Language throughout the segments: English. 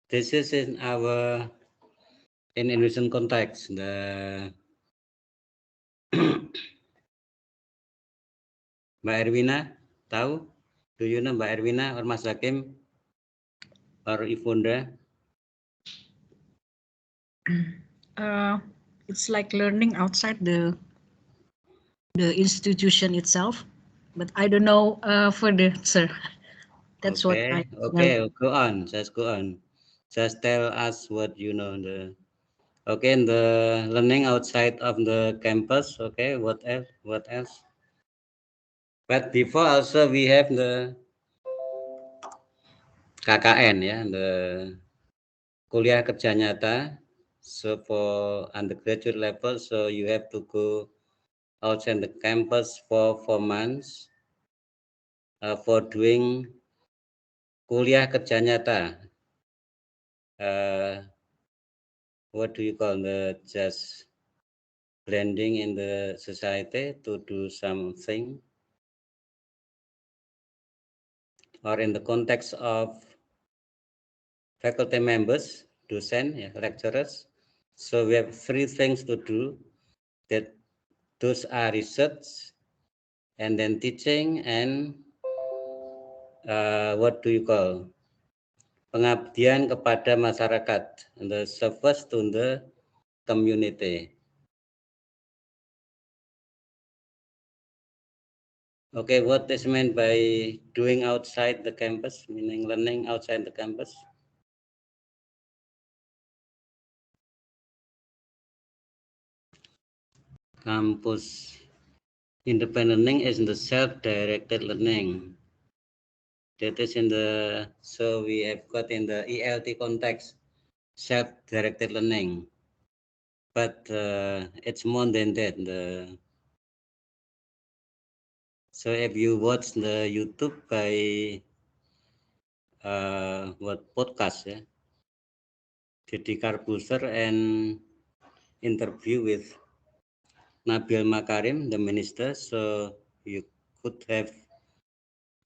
This is in Indonesian context. Mbak Erwina tahu? Do you know Mbak Erwina or Mas Hakim or Ifunda? It's like learning outside the institution itself, but I don't know further, sir. That's what I Okay, go on. Just go on. Just tell us what you know. Okay, and the learning outside of the campus. Okay, what else? What else? But before also we have the KKN ya, the kuliah kerja nyata. So for undergraduate level, so you have to go outside the campus for 4 months for doing kuliah kerja nyata. What do you call the just blending in the society to do something, or in the context of faculty members, docent, lecturers. So we have 3 things to do. That those are research, and then teaching, and what do you call, pengabdian kepada masyarakat, the service to the community. Okay, what is meant by doing outside the campus, meaning learning outside the campus? Campus independent learning is in the self-directed learning. That is in the, so we have got in the ELT context, self-directed learning. But it's more than that. So if you watch the YouTube by what podcast ya, Deddy Corbuzier and interview with Nabil Makarim, the minister, so you could have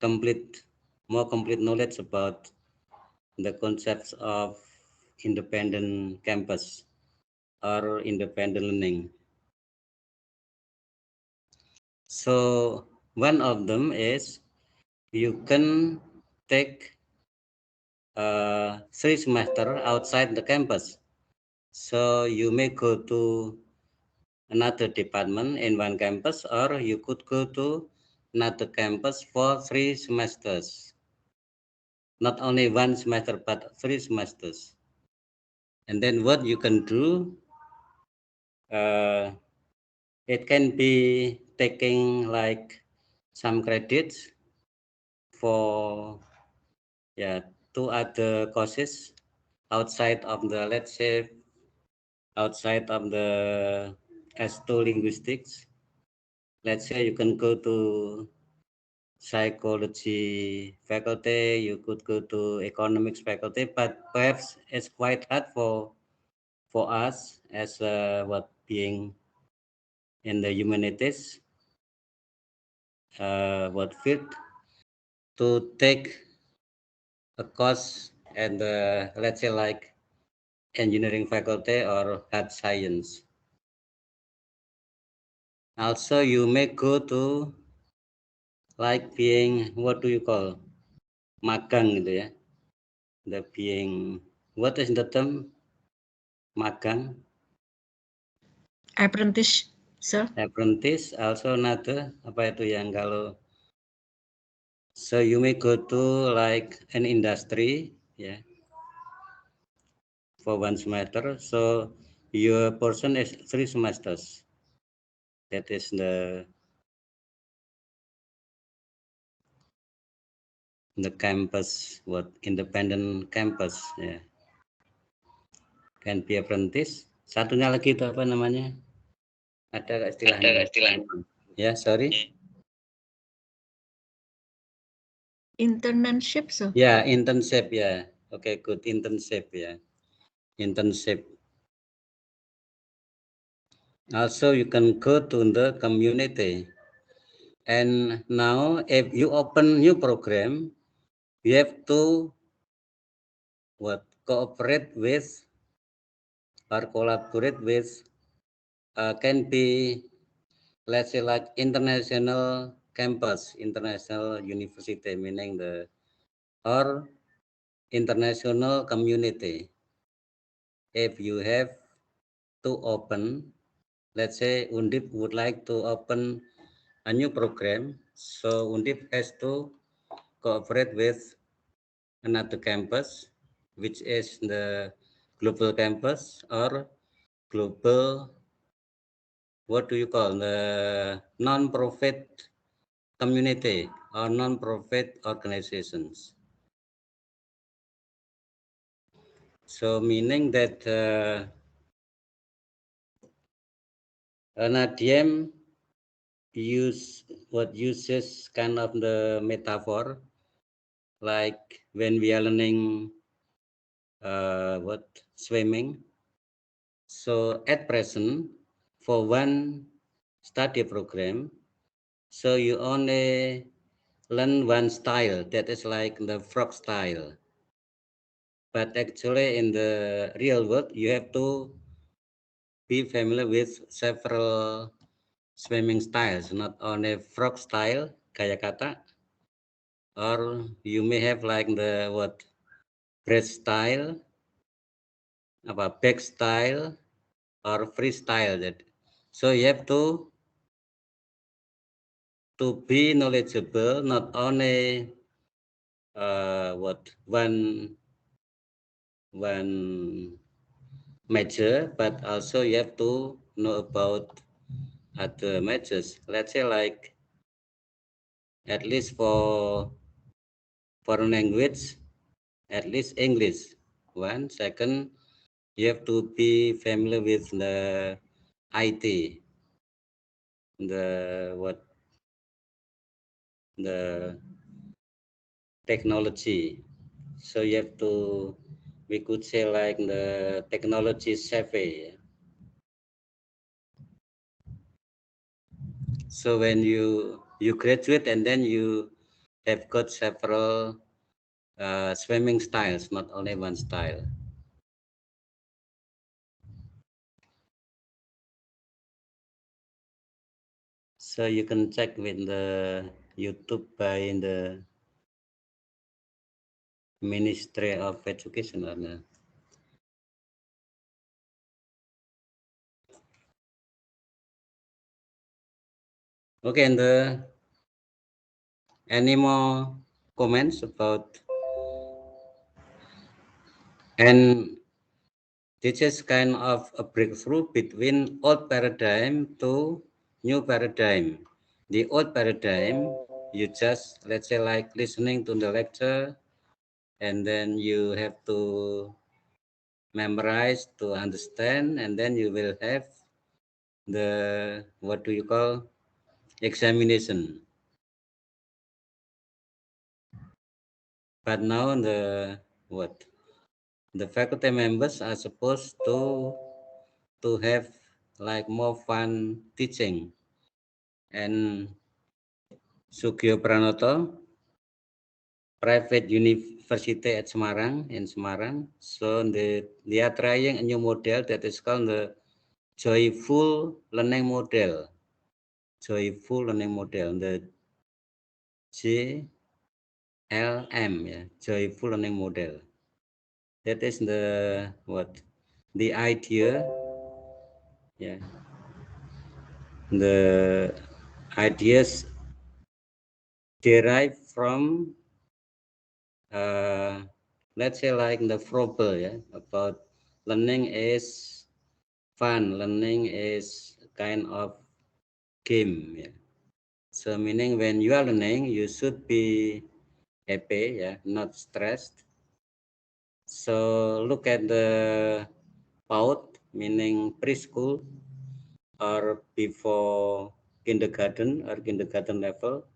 more complete knowledge about the concepts of independent campus or independent learning. So one of them is you can take 3 semester outside the campus. So you may go to another department in one campus, or you could go to another campus for 3 semesters. Not only 1 semester, but 3 semesters. And then what you can do, it can be taking like some credits for 2 other courses outside of the, let's say, outside of the S2 linguistics. Let's say you can go to psychology faculty, you could go to economics faculty, but perhaps it's quite hard for us as what being in the humanities, what field, to take a course at the, let's say, like engineering faculty or hard science. Also, you may go to like being, what do you call, magang gitu ya. The being, what is the term magang? Apprentice, sir. Apprentice, also another, apa itu yang kalau, so you may go to like an industry, for 1 semester. So your portion is 3 semesters. That is the campus, what independent campus, can be apprentice. Satunya lagi itu apa namanya? Ada istilahnya? Ya, sorry. Internship, sir. Ya, internship ya. Okay, good, internship ya. Internship. Also, you can go to the community. And now, if you open new program, you have to cooperate with or collaborate with can be, let's say, like international campus, international university, meaning the or international community. If you have to open, let's say Undip would like to open a new program, so Undip has to cooperate with another campus, which is the global campus or global, what do you call, the non-profit community or non-profit organizations. So meaning that an ADM uses kind of the metaphor, like when we are learning swimming. So at present, for one study program, so you only learn one style, that is like the frog style. But actually in the real world, you have to be familiar with several swimming styles, not only frog style, gaya kata, or you may have like the breast style, back style, or freestyle. That so you have to be knowledgeable not only one major, but also you have to know about other majors. Let's say like at least for foreign language, at least English. One second, you have to be familiar with the IT, the technology. So you have to, we could say like the technology savvy. So when you graduate and then you have got several swimming styles, not only one style. So you can check with the YouTube by the Ministry of Education. Okay, and any more comments about, and this is kind of a breakthrough between old paradigm to new paradigm. The old paradigm, you just, let's say, like listening to the lecture, and then you have to memorize to understand, and then you will have the, what do you call, examination. But now the faculty members are supposed to have like more fun teaching. And Sugio Pranoto, private university at Semarang, in Semarang. So they are trying a new model that is called the joyful learning model. Joyful learning model, the JLM, yeah, joyful learning model. That is the idea, yeah, the ideas derived from let's say like the Froebel, yeah, about learning is fun, learning is kind of game, yeah. So meaning when you are learning, you should be happy, yeah, not stressed. So look at the PAUD, meaning preschool or before kindergarten or kindergarten level.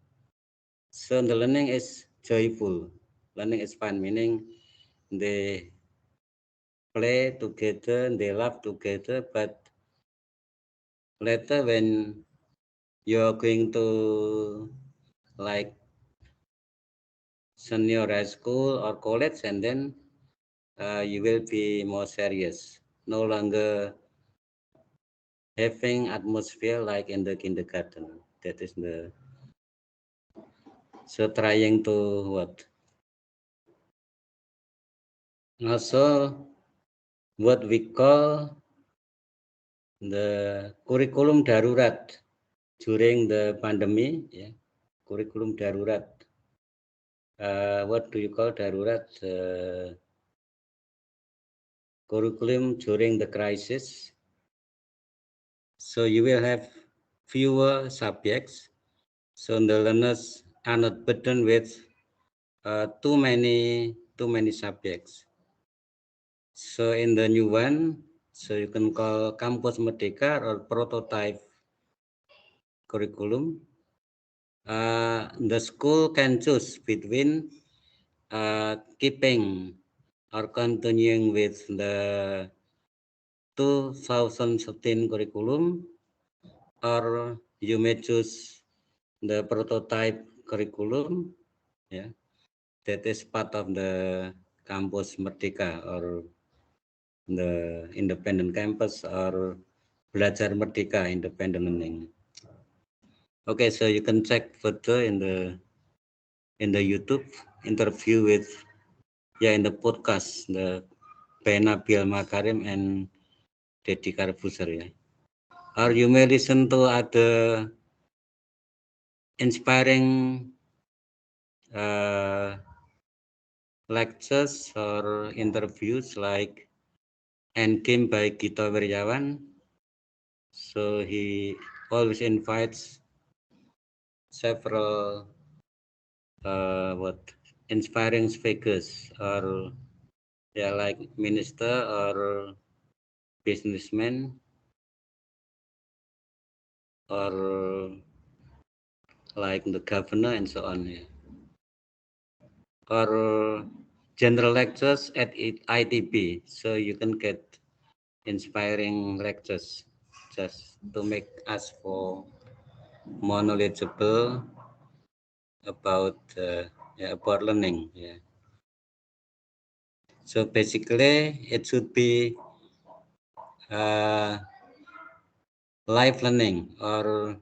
So the learning is joyful, learning is fun, meaning they play together, they laugh together, but later when you're going to like senior high school or college, and then you will be more serious, no longer having atmosphere like in the kindergarten. That is the so trying to what? Also, what we call the curriculum darurat during the pandemic, yeah, curriculum darurat. What do you call darurat? Curriculum during the crisis. So you will have fewer subjects. So the learners are not burdened with too many subjects. So in the new one, so you can call Campus Merdeka or prototype curriculum. The school can choose between keeping or continuing with the 2013 curriculum, or you may choose the prototype curriculum, yeah, that is part of the Campus Merdeka or the independent campus or Belajar Merdeka independent learning. Okay, so you can check further in the YouTube interview with in the podcast the Bena Biel Makarim and Deddy Corbuzier, ya. Or you may listen to other inspiring lectures or interviews like Endgame by Gito Wirjawan. So he always invites several what inspiring speakers or like minister or businessman or like the governor and so on, yeah. Or general lectures at ITB, so you can get inspiring lectures just to make us for more knowledgeable about learning, yeah. So basically it should be uh, life learning or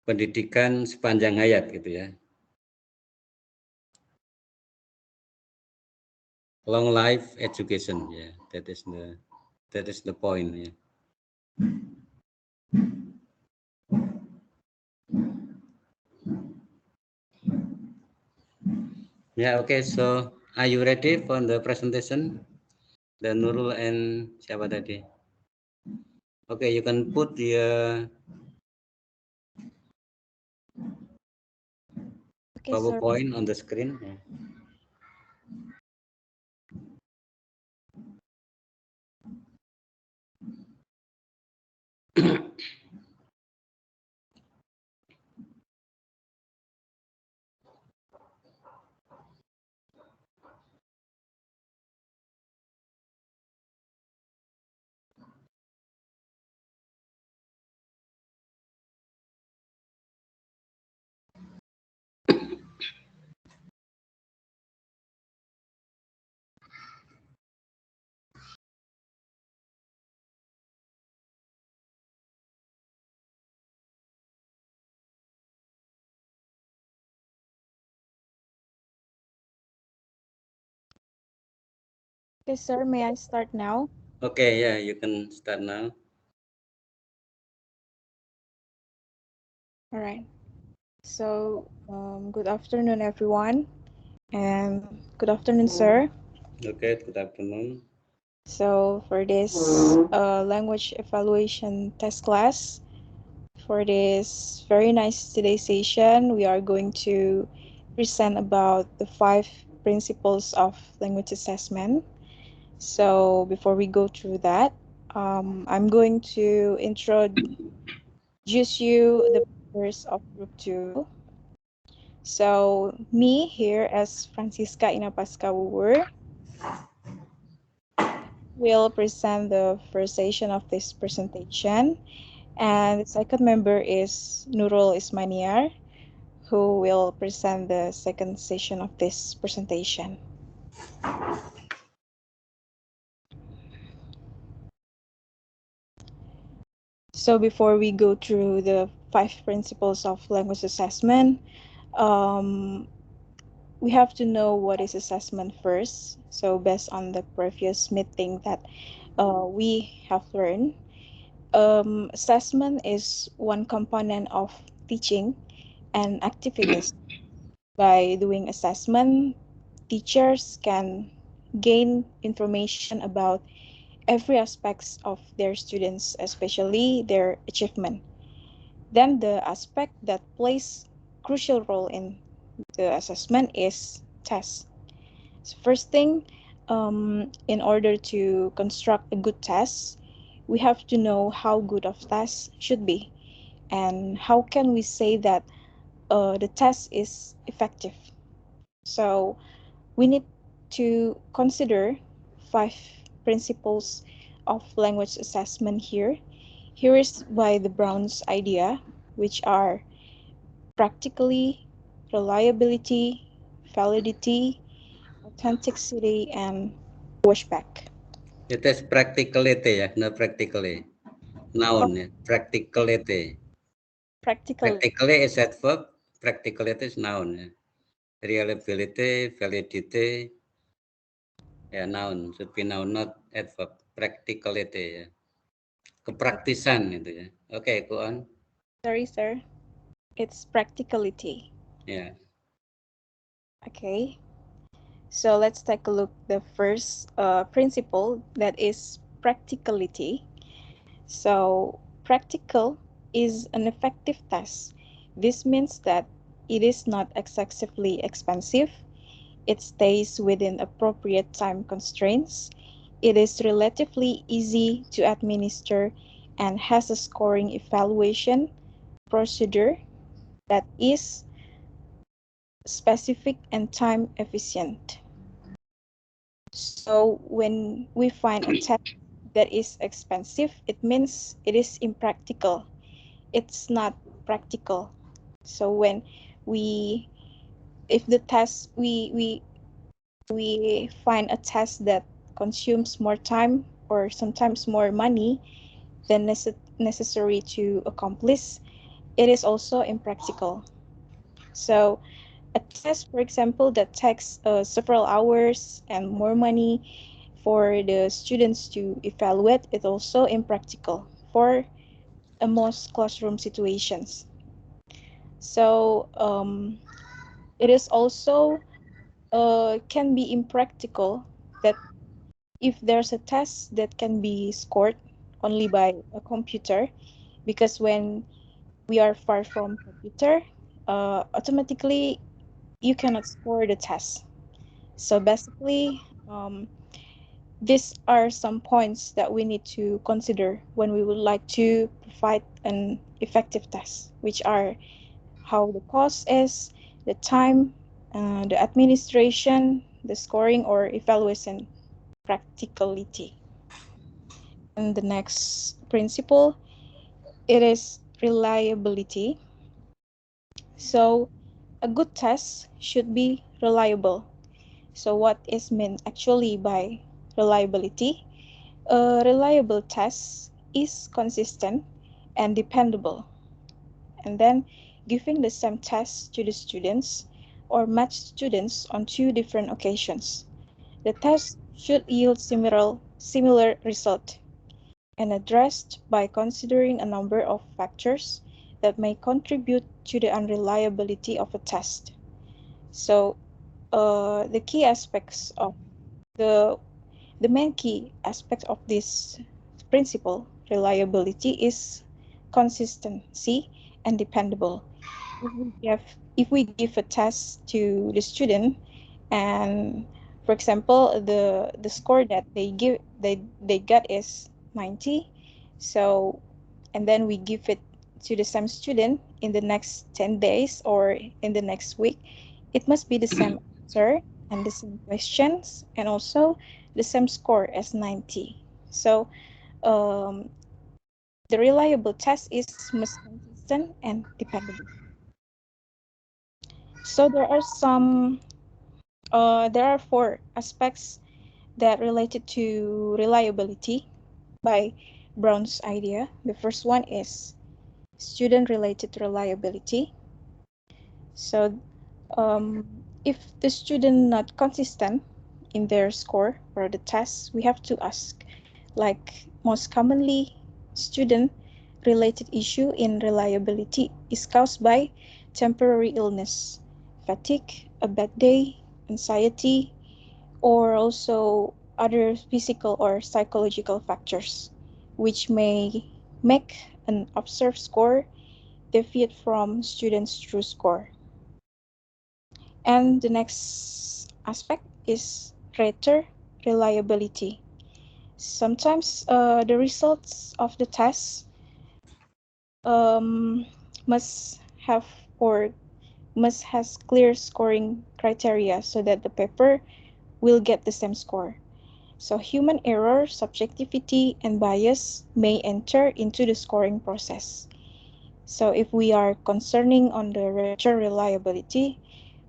pendidikan sepanjang hayat gitu ya. Long life education, yeah. That is the point, yeah. Yeah, okay. So are you ready for the presentation? The Nurul and siapa tadi? Okay, you can put the PowerPoint on the screen. Yeah. Okay, sir, may I start now? Okay, yeah, you can start now. All right. So, good afternoon, everyone, and good afternoon, sir. Okay, good afternoon. So, for this language evaluation test class, for this very nice today's session, we are going to present about the 5 principles of language assessment. So, before we go through that, I'm going to introduce you the members of Group 2. So me here as Francisca Inapasca Wuwer will present the first session of this presentation. And the second member is Nurul Ismaniar, who will present the second session of this presentation. So before we go through the 5 principles of language assessment, we have to know what is assessment first. So based on the previous meeting that we have learned, assessment is one component of teaching and activities. By doing assessment, teachers can gain information about every aspects of their students, especially their achievement. Then the aspect that plays crucial role in the assessment is test. So first thing, in order to construct a good test, we have to know how good of test should be, and how can we say that the test is effective. So we need to consider 5 principles of language assessment here. Here is by the Brown's idea, which are practically, reliability, validity, authenticity, and pushback. It is practicality, yeah, not practically. Noun, yeah. Practicality. Practically, Practically is adverb, practicality is noun. Yeah. Reliability, validity, yeah, noun. Should be noun, not adverb. Practicality, ya. Kepraktisan itu ya. Oke, go on. sorry, sir. It's practicality. Yeah. Okay. So let's take a look the first principle, that is practicality. So practical is an effective test. This means that it is not excessively expensive. It stays within appropriate time constraints. It is relatively easy to administer and has a scoring evaluation procedure that is specific and time efficient. So when we find a test that is expensive, it means it is impractical. It's not practical. So when we, if the test, we find a test that consumes more time or sometimes more money than necessary to accomplish, it is also impractical. So a test, for example, that takes several hours and more money for the students to evaluate, is also impractical for most classroom situations. So it is also can be impractical that if there's a test that can be scored only by a computer, because when we are far from computer, automatically you cannot score the test. So basically, these are some points that we need to consider when we would like to provide an effective test, which are how the cost is, the time, the administration, the scoring or evaluation practicality. And the next principle, it is reliability. So a good test should be reliable. So what is meant actually by reliability? A reliable test is consistent and dependable. And then giving the same test to the students or match students on 2 different occasions. The test should yield similar result, and addressed by considering a number of factors that may contribute to the unreliability of a test. So the key aspects of the the main key aspect of this principle, reliability, is consistency and dependable. If we give a test to the student, and for example the score that they got is 90, so and then we give it to the same student in the next 10 days or in the next week, it must be the same answer and the same questions and also the same score as 90. So um, the reliable test is most consistent and dependable. So there are four aspects that related to reliability by Brown's idea. The first one is student-related reliability. So if the student not consistent in their score for the test, we have to ask, like most commonly, student-related issue in reliability is caused by temporary illness, fatigue, a bad day, anxiety, or also other physical or psychological factors, which may make an observed score deviate from students' true score. And the next aspect is rater reliability. Sometimes the results of the test must have or must has clear scoring criteria so that the paper will get the same score. So human error, subjectivity, and bias may enter into the scoring process. So if we are concerning on the rater reliability,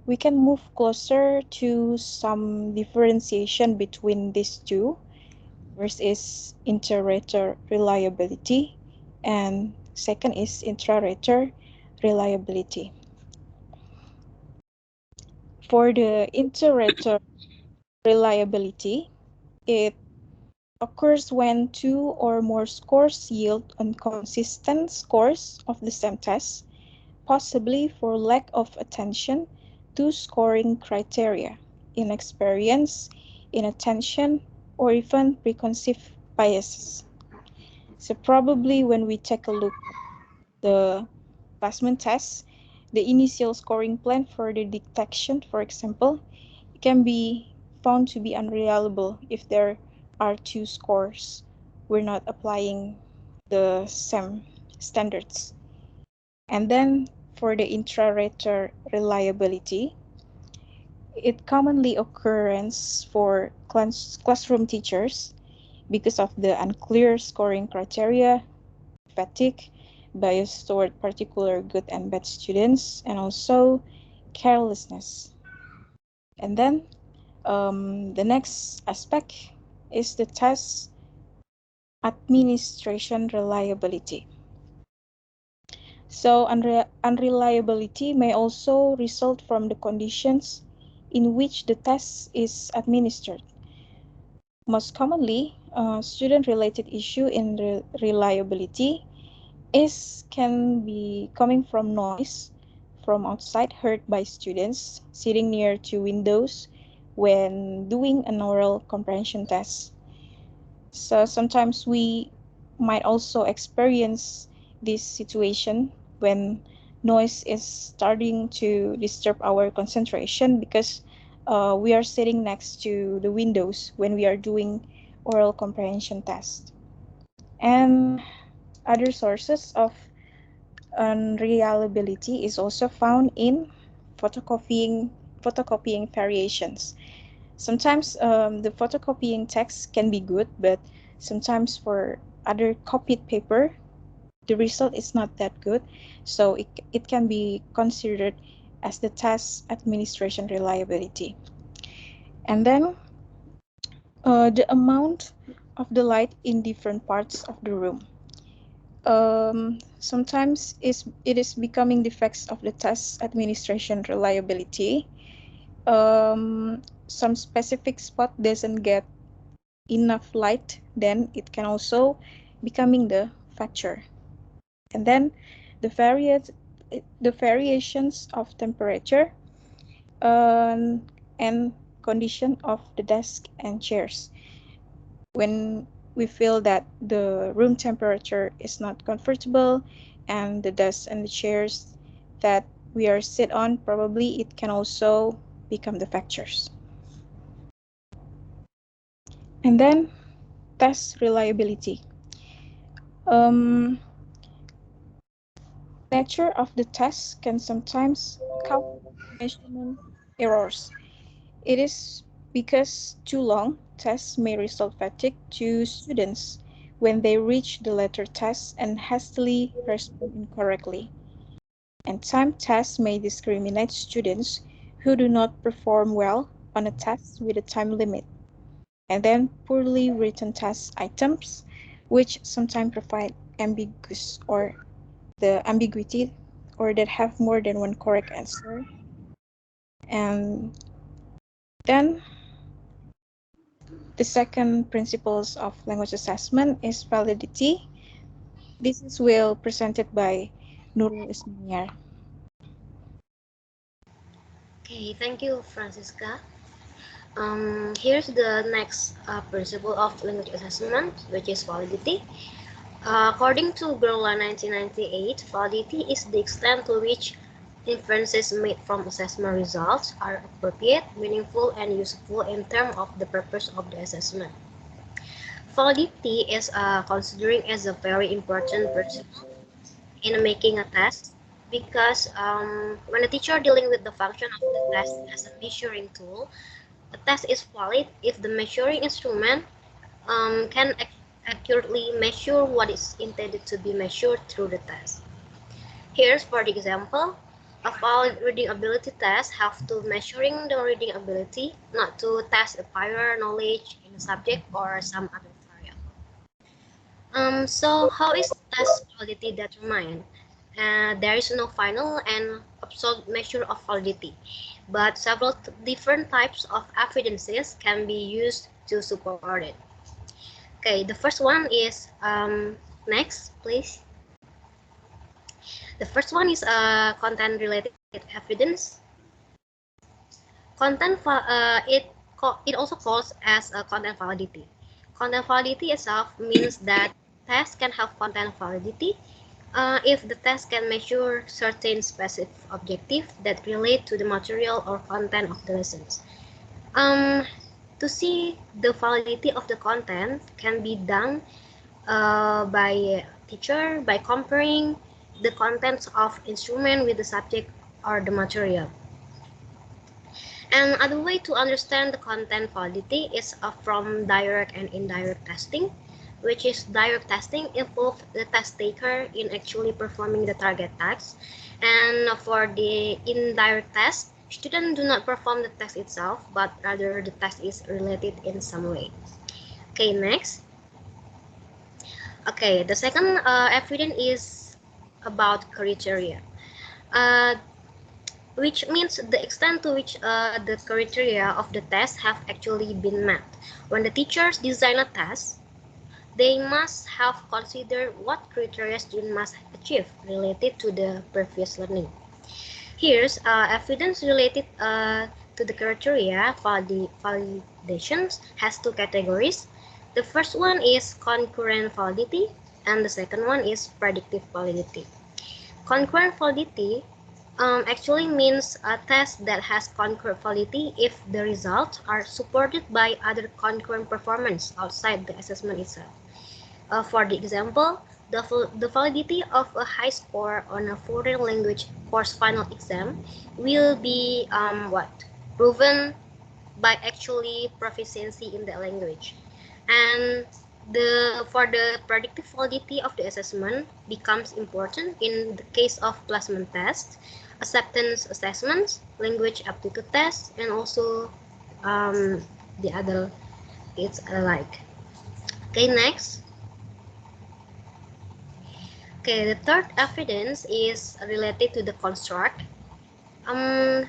we can move closer to some differentiation between these two. First is inter-rater reliability, and second is intra-rater reliability. For the inter-rater reliability, it occurs when two or more scores yield inconsistent scores of the same test, possibly for lack of attention to scoring criteria, inexperience, inattention, or even preconceived biases. So probably when we take a look at the placement test, the initial scoring plan for the detection, for example, can be found to be unreliable if there are two scores. We're not applying the same standards. And then for the intra-rater reliability, it commonly occurs for classroom teachers because of the unclear scoring criteria, fatigue, bias toward particular good and bad students, and also carelessness. And then the next aspect is the test administration reliability. So unreliability may also result from the conditions in which the test is administered. Most commonly, student-related issue in reliability can be coming from noise from outside heard by students sitting near to windows when doing an oral comprehension test. So sometimes we might also experience this situation when noise is starting to disturb our concentration because we are sitting next to the windows when we are doing oral comprehension test. And other sources of unreliability is also found in photocopying variations. Sometimes the photocopying text can be good, but sometimes for other copied paper, the result is not that good. So it can be considered as the test administration reliability. And then the amount of the light in different parts of the room. Sometimes it is becoming defects of the test administration reliability. Some specific spot doesn't get enough light, then it can also becoming the factor. And then the variations of temperature and condition of the desk and chairs. When we feel that the room temperature is not comfortable and the desk and the chairs that we are sit on, probably it can also become the factors. And then test reliability. Nature of the test can sometimes cause measurement errors. It is because too long tests may result fatigue to students when they reach the later test and hastily respond incorrectly. And timed tests may discriminate students who do not perform well on a test with a time limit. And then poorly written test items, which sometimes provide ambiguous or the ambiguity or that have more than one correct answer. And then the second principles of language assessment is validity. This is well presented by Nurul Ismaniar. Okay, thank you, Francisca. Here's the next principle of language assessment, which is validity. According to Berla 1998, validity is the extent to which inferences made from assessment results are appropriate, meaningful, and useful in terms of the purpose of the assessment. Validity is considering as a very important principle in making a test because when a teacher dealing with the function of the test as a measuring tool, a test is valid if the measuring instrument can accurately measure what is intended to be measured through the test. Here's for the example. A valid reading ability test have to measuring the reading ability, not to test a prior knowledge in a subject or some other variable. So how is test validity determined? There is no final and absolute measure of validity, but several different types of evidences can be used to support it. Okay, the first one is next, please. The first one is content-related evidence. Content it also calls as content validity. Content validity itself means that test can have content validity if the test can measure certain specific objectives that relate to the material or content of the lessons. To see the validity of the content can be done by teacher by comparing the contents of instrument with the subject or the material. Another way to understand the content validity is from direct and indirect testing, which is direct testing involves the test taker in actually performing the target task, and for the indirect test, students do not perform the test itself, but rather the test is related in some way. Okay, next. Okay, the second evidence is about criteria, which means the extent to which the criteria of the test have actually been met. When the teachers design a test, they must have considered what criteria students must achieve related to the previous learning. Here's evidence related to the criteria validations has two categories. The first one is concurrent validity, and the second one is predictive validity. Concurrent validity actually means a test that has concurrent validity if the results are supported by other concurrent performance outside the assessment itself. For the example, the validity of a high score on a foreign language course final exam will be proven by actually proficiency in the language. And for the predictive validity of the assessment becomes important in the case of placement tests, acceptance assessments, language aptitude tests, and also the other it's alike. Okay, next. Okay, the third evidence is related to the construct. A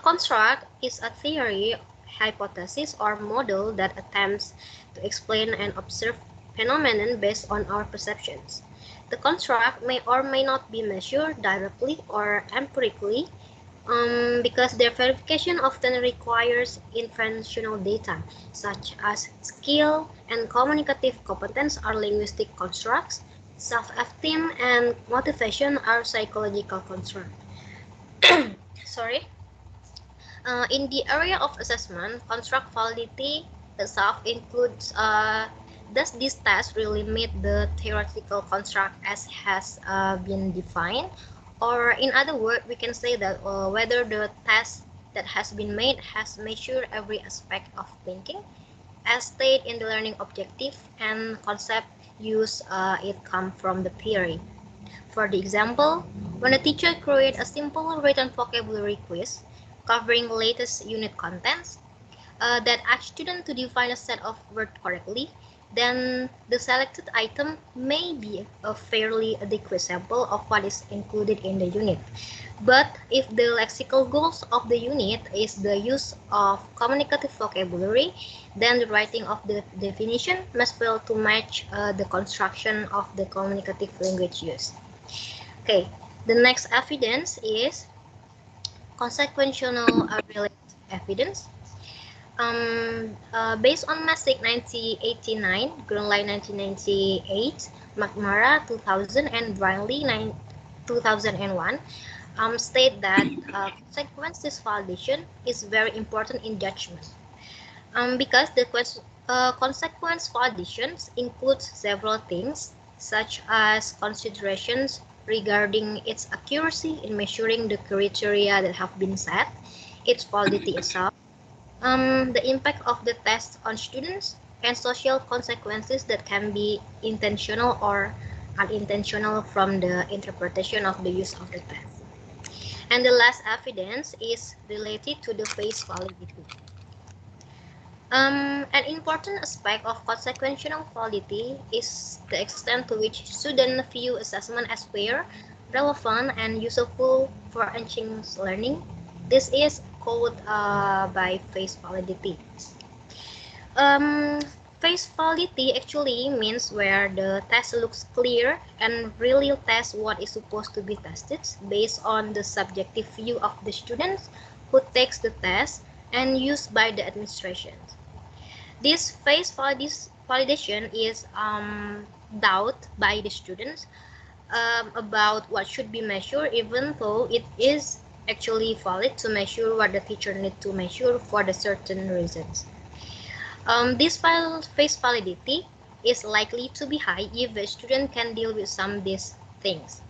construct is a theory, hypothesis, or model that attempts to explain and observe phenomenon based on our perceptions. The construct may or may not be measured directly or empirically because their verification often requires inferential data, such as skill and communicative competence are linguistic constructs, self-esteem and motivation are psychological constructs. Sorry. In the area of assessment, construct validity itself includes does this test really meet the theoretical construct as has been defined? Or in other words, we can say that whether the test that has been made has measured every aspect of thinking as stated in the learning objective and concept used it come from the theory. For the example, When a teacher creates a simple written vocabulary quiz covering latest unit contents that asks students to define a set of words correctly, then the selected item may be a fairly adequate sample of what is included in the unit. But if the lexical goals of the unit is the use of communicative vocabulary, then the writing of the definition must fail to match the construction of the communicative language used. Okay, the next evidence is consequential related evidence. Based on Masick 1989, Grunley 1998, McNamara 2000, and Brinley 2001, state that consequences validation is very important in judgment. Because the consequence validations includes several things, such as considerations regarding its accuracy in measuring the criteria that have been set, its validity itself, the impact of the test on students, and social consequences that can be intentional or unintentional from the interpretation of the use of the test. And the last evidence is related to the face validity. An important aspect of consequential validity is the extent to which students view assessment as fair, relevant, and useful for enriching learning. This is called by face validity. Face validity actually means where the test looks clear and really tests what is supposed to be tested based on the subjective view of the students who takes the test and used by the administration. This face validation is doubt by the students about what should be measured, even though it is actually valid to measure what the teacher needs to measure for the certain reasons. This face validity is likely to be high if the student can deal with some of these things.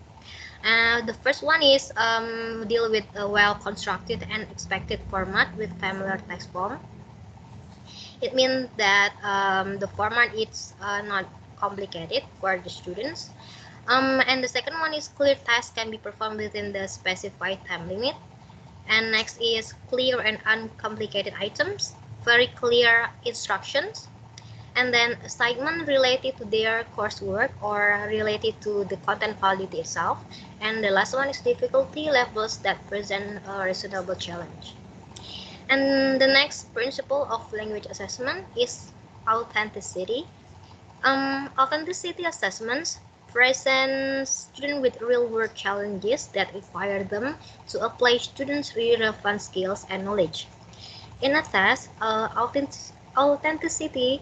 The first one is deal with a well-constructed and expected format with familiar text form. It means that the format is not complicated for the students. And the second one is clear tasks can be performed within the specified time limit. And next is clear and uncomplicated items, very clear instructions, and then assignment related to their coursework or related to the content validity itself. And the last one is difficulty levels that present a reasonable challenge. And the next principle of language assessment is authenticity. Authenticity assessments present students with real-world challenges that require them to apply students' relevant skills and knowledge. In a test, authenticity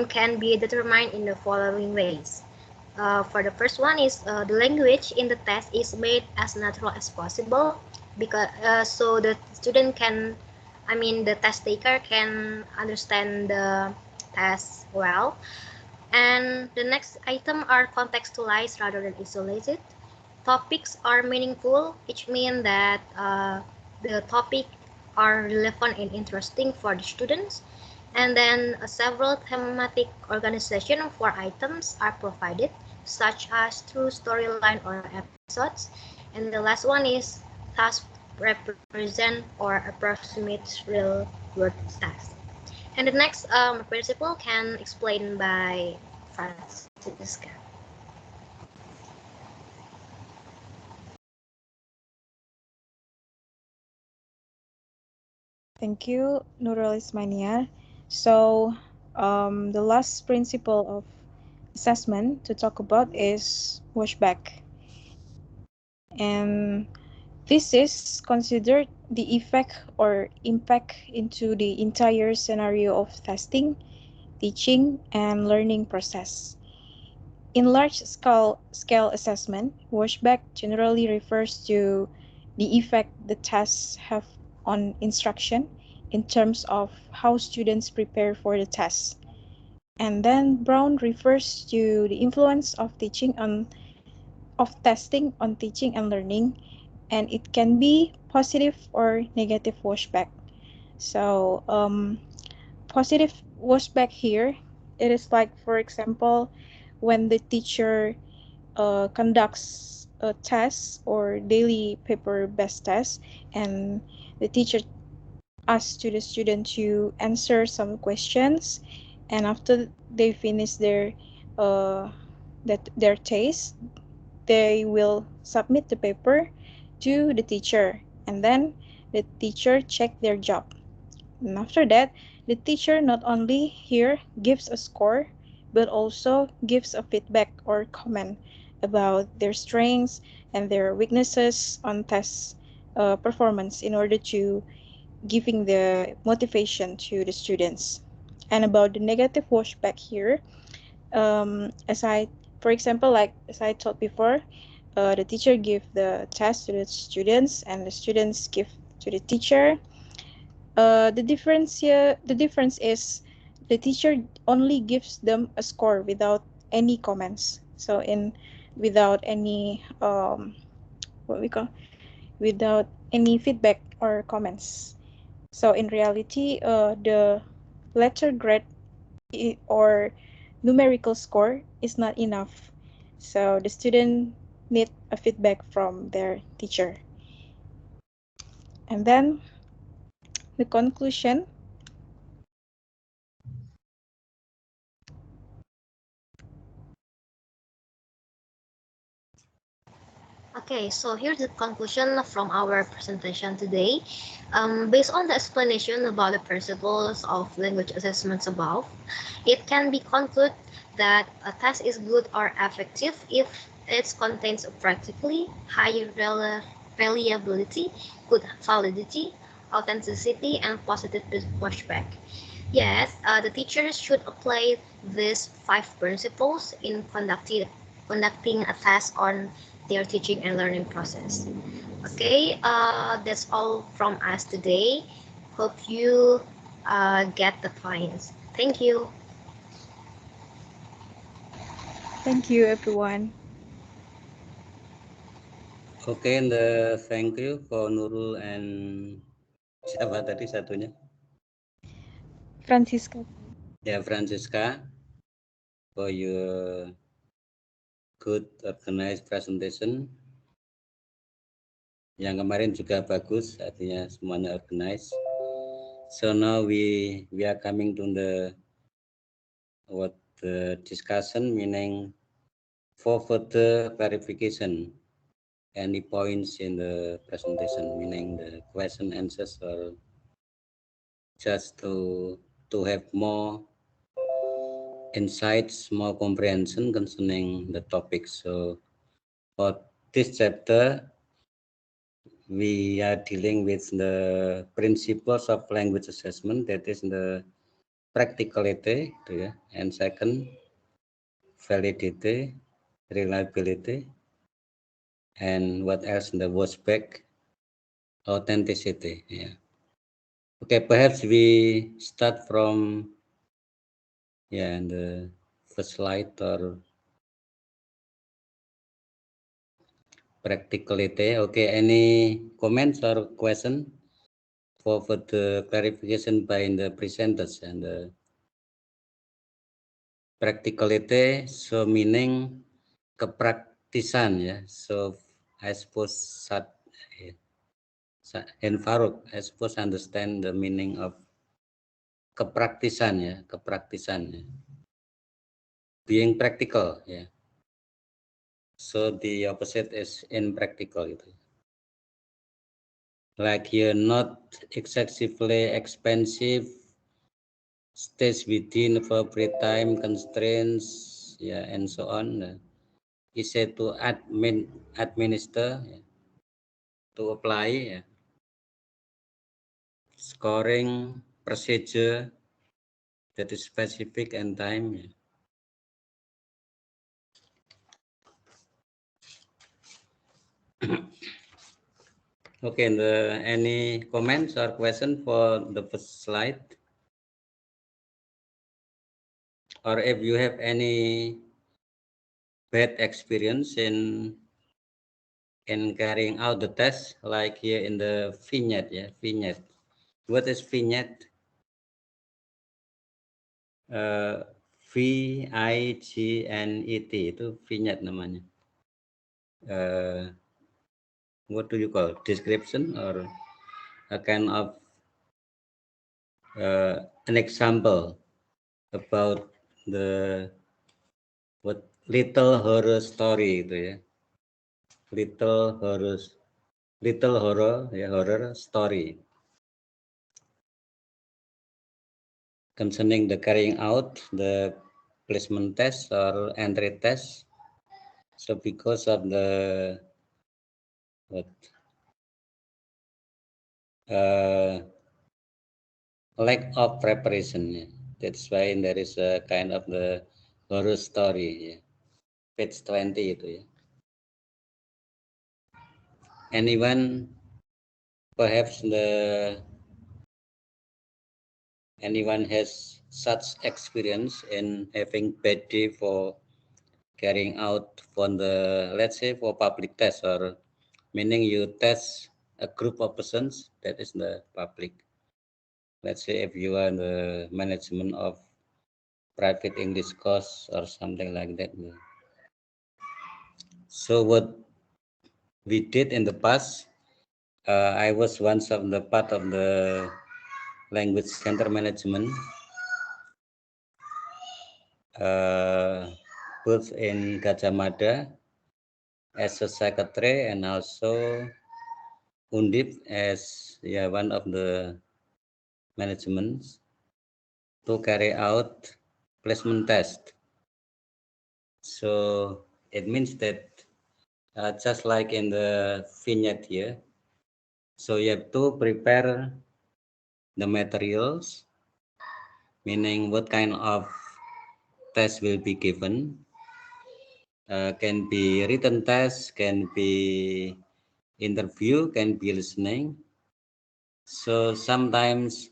can be determined in the following ways. For the first one is the language in the test is made as natural as possible, because so the student can, the test taker can understand the test well. And the next item are contextualized rather than isolated. Topics are meaningful, which means that the topic are relevant and interesting for the students. And then several thematic organization for items are provided, such as through storyline or episodes. And the last one is task represent or approximate real world tasks. And the next principle can explain by Francisca. Thank you, Nurul Ismania. So, the last principle of assessment to talk about is washback. And this is considered the effect or impact into the entire scenario of testing, teaching, and learning process. In large-scale assessment, washback generally refers to the effect the tests have on instruction in terms of how students prepare for the test. And then Brown refers to the influence of testing on teaching and learning, and it can be positive or negative washback. So positive washback here, it is like, for example, when the teacher conducts tests or daily paper-based tests, and the teacher asks to the student to answer some questions, and after they finish their test, they will submit the paper to the teacher, and then the teacher check their job. And after that, the teacher not only here gives a score, but also gives a feedback or comment about their strengths and their weaknesses on test performance in order to giving the motivation to the students. And about the negative washback here, as I, for example, like as I taught before, the teacher give the test to the students, and the students give to the teacher. The difference is the teacher only gives them a score without any comments. So in without any what we call without any feedback or comments. So in reality, the letter grade or numerical score is not enough. So the student need a feedback from their teacher. And then the conclusion. Okay, so here's the conclusion from our presentation today. Based on the explanation about the principles of language assessments above, it can be concluded that a test is good or effective if it contains practically high reliability, good validity, authenticity, and positive pushback. Yes, the teachers should apply these 5 principles in conducting a test on their teaching and learning process. Okay, that's all from us today. Hope you get the points. Thank you. Thank you, everyone. Okay, and thank you for Nurul and siapa tadi satunya? Francisca. Ya, Francisca, for your good organized presentation. Yang kemarin juga bagus, artinya semuanya organized. So now we are coming to the discussion, meaning for further clarification, any points in the presentation, meaning the question answers, or just to have more insights, more comprehension concerning the topic. So for this chapter, we are dealing with the principles of language assessment, that is the practicality, and second, validity, reliability, and what else, the washback, authenticity. Yeah. Okay, perhaps we start from the first slide, or practicality. Okay, any comments or question for the clarification by the presenters? And the practicality, so meaning kepraktisan, ya. So I suppose and Farouk, I suppose understand the meaning of kepraktisan, ya, kepraktisan, ya. Being practical, ya. So the opposite is impractical, gitu. Like you're not excessively expensive, stays within appropriate time constraints, yeah, and so on. Easy to administer, yeah, to apply, yeah. Scoring procedure that is specific and time. Yeah. Okay, and any comments or question for the first slide? Or if you have any bad experience in carrying out the test, like here in the vignette, yeah, vignette. What is vignette? VIGNET, itu vignette namanya. what do you call, description, or a kind of an example about the what little horror story itu ya, little horror ya, horror story concerning the carrying out the placement test or entry test. So because of the lack of preparation, yeah. That's why there is a kind of the horror story, yeah. Page 20 itu ya. Anyone has such experience in having bad day for carrying out for the, let's say, for public test, or meaning you test a group of persons, that is the public. Let's say if you are the management of private English course or something like that. So what we did in the past, I was once of the part of the language center management, both in Gajah Mada as a secretary and also Undip as one of the managements to carry out placement test. So it means that just like in the vignette here, so you have to prepare the materials, meaning what kind of test will be given. Can be written test, can be interview, can be listening. So sometimes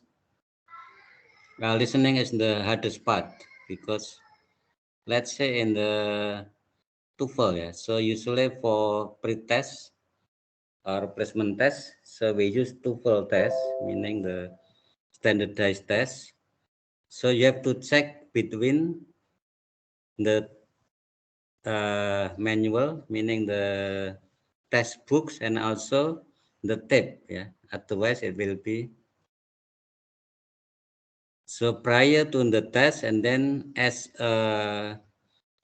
listening is the hardest part, because let's say in the TOEFL, so usually for pre-test or placement test, so we use TOEFL test, meaning the standardized test. So you have to check between the manual, meaning the textbooks, and also the tape, otherwise it will be. So prior to the test, and then as a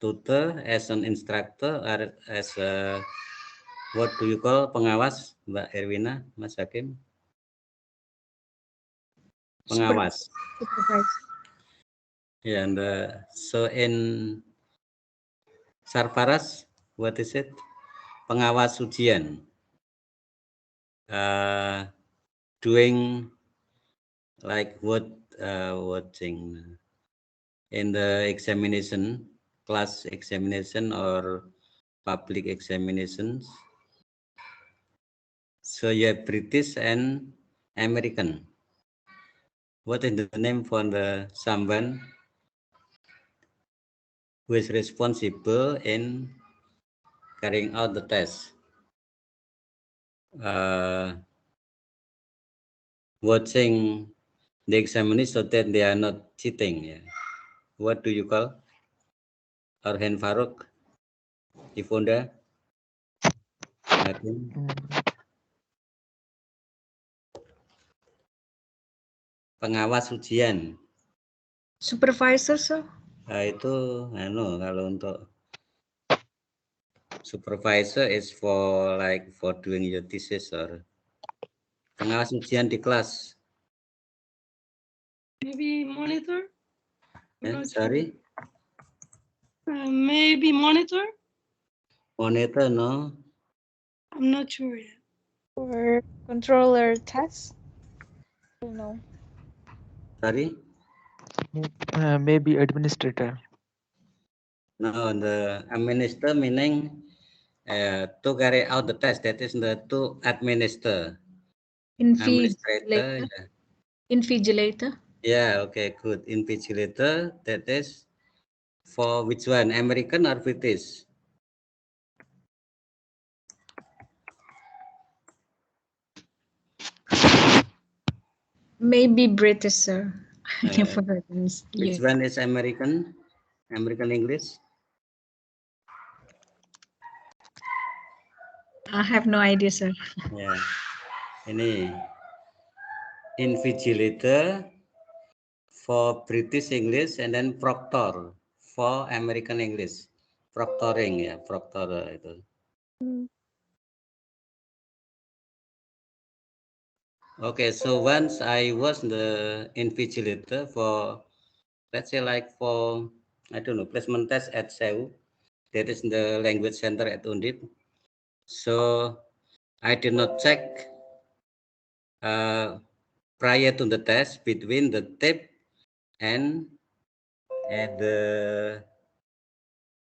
tutor, as an instructor, or as a, what do you call, pengawas, Mbak Erwina, Mas Hakim? Pengawas. Supervisor. Yeah, and so in Sarparas, what is it? Pengawas ujian. Doing like watching in the examination, class examination or public examinations. So you have British and American. What is the name for the someone who is responsible in carrying out the test? Watching the examination so that they are not cheating. Yeah. What do you call? Arhen Farouk, Ifonda, Hakim. Pengawas ujian. Supervisor, sir. Itu kalau untuk supervisor is for like for doing your thesis, or pengawas ujian di kelas. Maybe monitor? Sorry? Maybe monitor? Monitor, no? I'm not sure yet. For controller test? I don't know. Sorry? Maybe administrator. No, the administer meaning to carry out the test. That is the to administer. Administrator. Invigilator. Invigilator. Yeah, okay, good. Invigilator, that is for which one? American or British? Maybe British, sir. I never heard them Which use. one is American? American English? I have no idea, sir. Ya, ini invigilator for British English and then proctor for American English. Proctoring ya, proctor itu. Okay, so once I was the invigilator for, let's say like for, I don't know, placement test at SEU, that is the language center at Undip. So I did not check prior to the test between the tape and the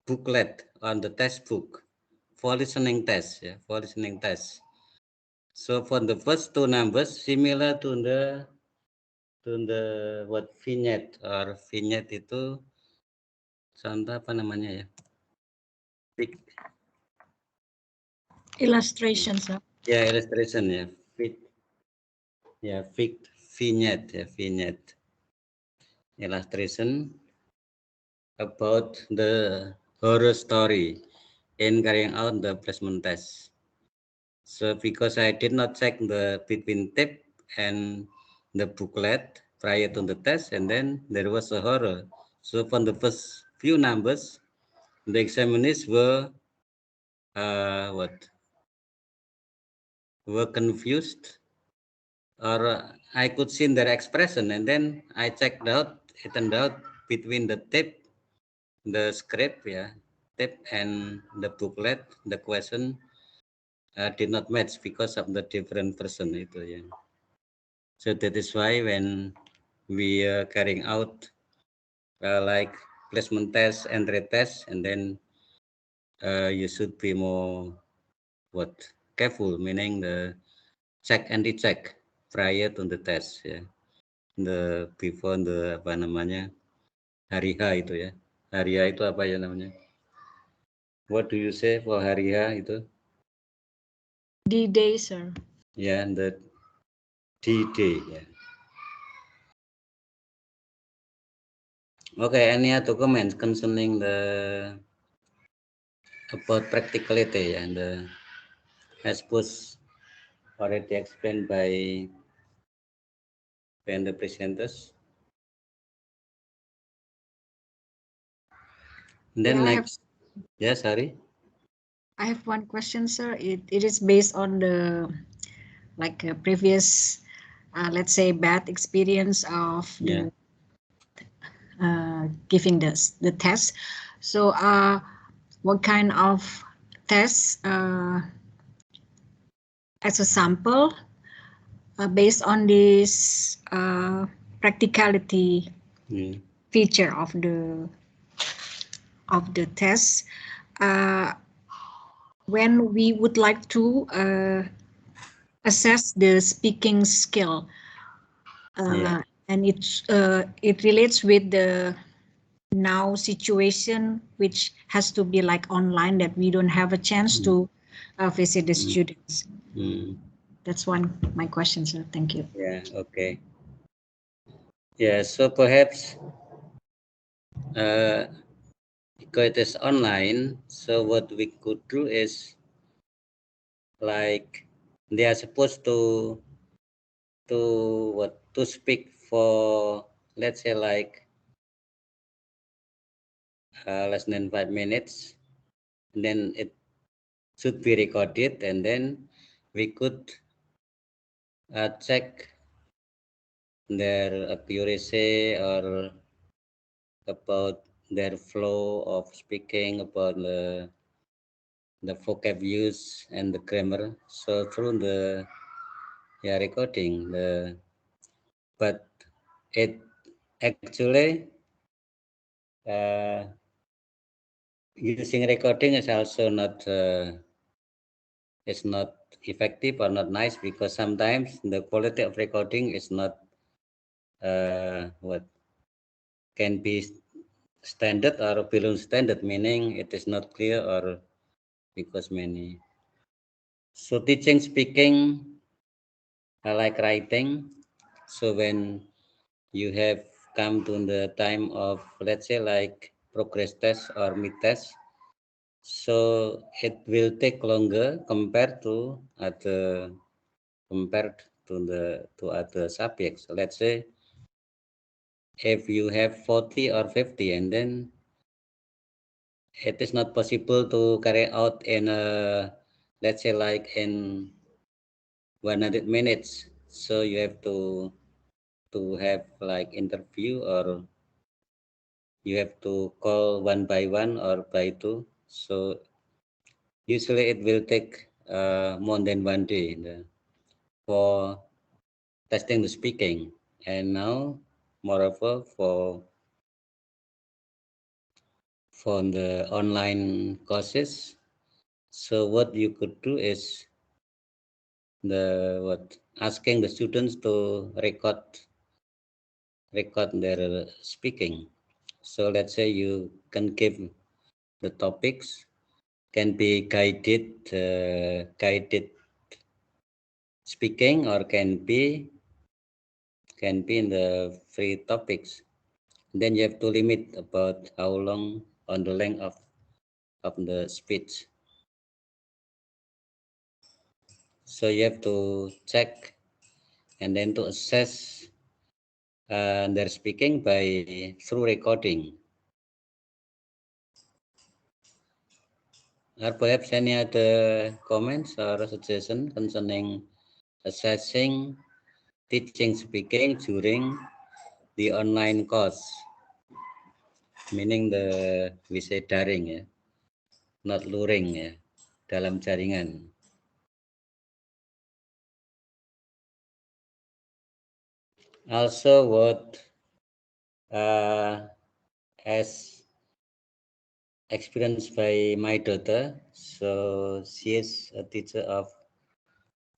booklet on the textbook for listening test, yeah, for listening test. So for the first two numbers similar to the what vignette or vignette itu contoh apa namanya ya? Illustration, sir. Ya, illustration ya. Vignette ya, vignette. Illustration about the horror story in carrying out the placement test. So because I did not check the between tape and the booklet prior to the test, and then there was a horror. So from the first few numbers, the examiners were were confused, or I could see their expression, and then I checked out. It turned out between the tape, the script, yeah, tape and the booklet, the question did not match because of the different person itu ya. So that is why when we are carrying out like placement test and retest, and then you should be more careful, meaning the check and recheck prior to the test ya. The before the apa namanya hari H itu ya. Hari H itu apa ya namanya? What do you say for hari H itu? D-Day, sir. Yeah, the D-Day. Yeah. Okay, any other comments concerning the about practicality and I suppose already explained by the presenters. Then Yeah, next, yes, sorry. I have one question, sir. It is based on the previous, let's say, bad experience of Yeah. giving the test. So, what kind of tests as a sample based on this practicality feature of the test? When we would like to assess the speaking skill, and it relates with the now situation, which has to be like online, that we don't have a chance to visit the students. That's my question, sir. Thank you. Yeah. Okay. Yeah. So perhaps because it is online, so what we could do is like they are supposed to speak for, let's say like less than 5 minutes, and then it should be recorded, and then we could check their accuracy or about their flow of speaking, about the vocab use and the grammar. So through the recording, but it actually using recording is also not effective or not nice, because sometimes the quality of recording is not can be standard or below standard, meaning it is not clear or because many. So teaching speaking like writing. So when you have come to the time of, let's say like progress test or mid test, So it will take longer compared to other subjects. So let's say if you have 40 or 50, and then it is not possible to carry out in let's say like in 100 minutes. So you have to have like interview, or you have to call one by one or by two. So usually it will take more than 1 day for testing the speaking. And now, moreover, for the online courses, so what you could do is asking the students to record their speaking. So let's say you can give the topics, can be guided speaking, or can be in the free topics. Then you have to limit about how long on the length of the speech. So you have to check and then to assess their speaking through recording. Or perhaps any other comments or suggestion concerning assessing teaching speaking during the online course, meaning we say daring ya, not luring ya, dalam jaringan. Also, what as experienced by my daughter, so she is a teacher of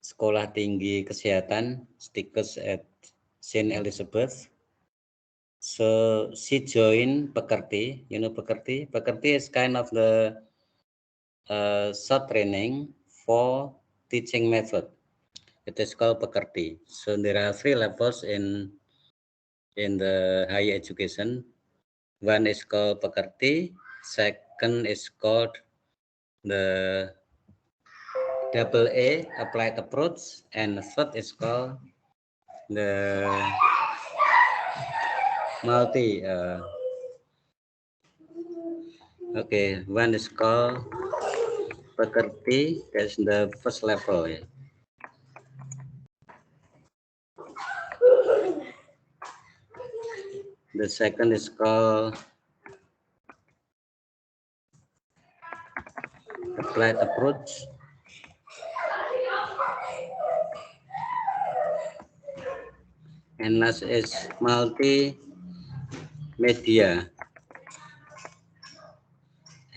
Sekolah Tinggi Kesehatan Stikers at Saint Elizabeth. So she joined Pekerti. You know Pekerti? Pekerti is kind of the short training for teaching method. It is called Pekerti. So there are 3 levels in the higher education. One is called Pekerti. Second is called the AA, applied approach, and the third is called the multi. Okay, one is called Pekerti. That's the first level. Yeah. The second is called applied approach. And last is multimedia,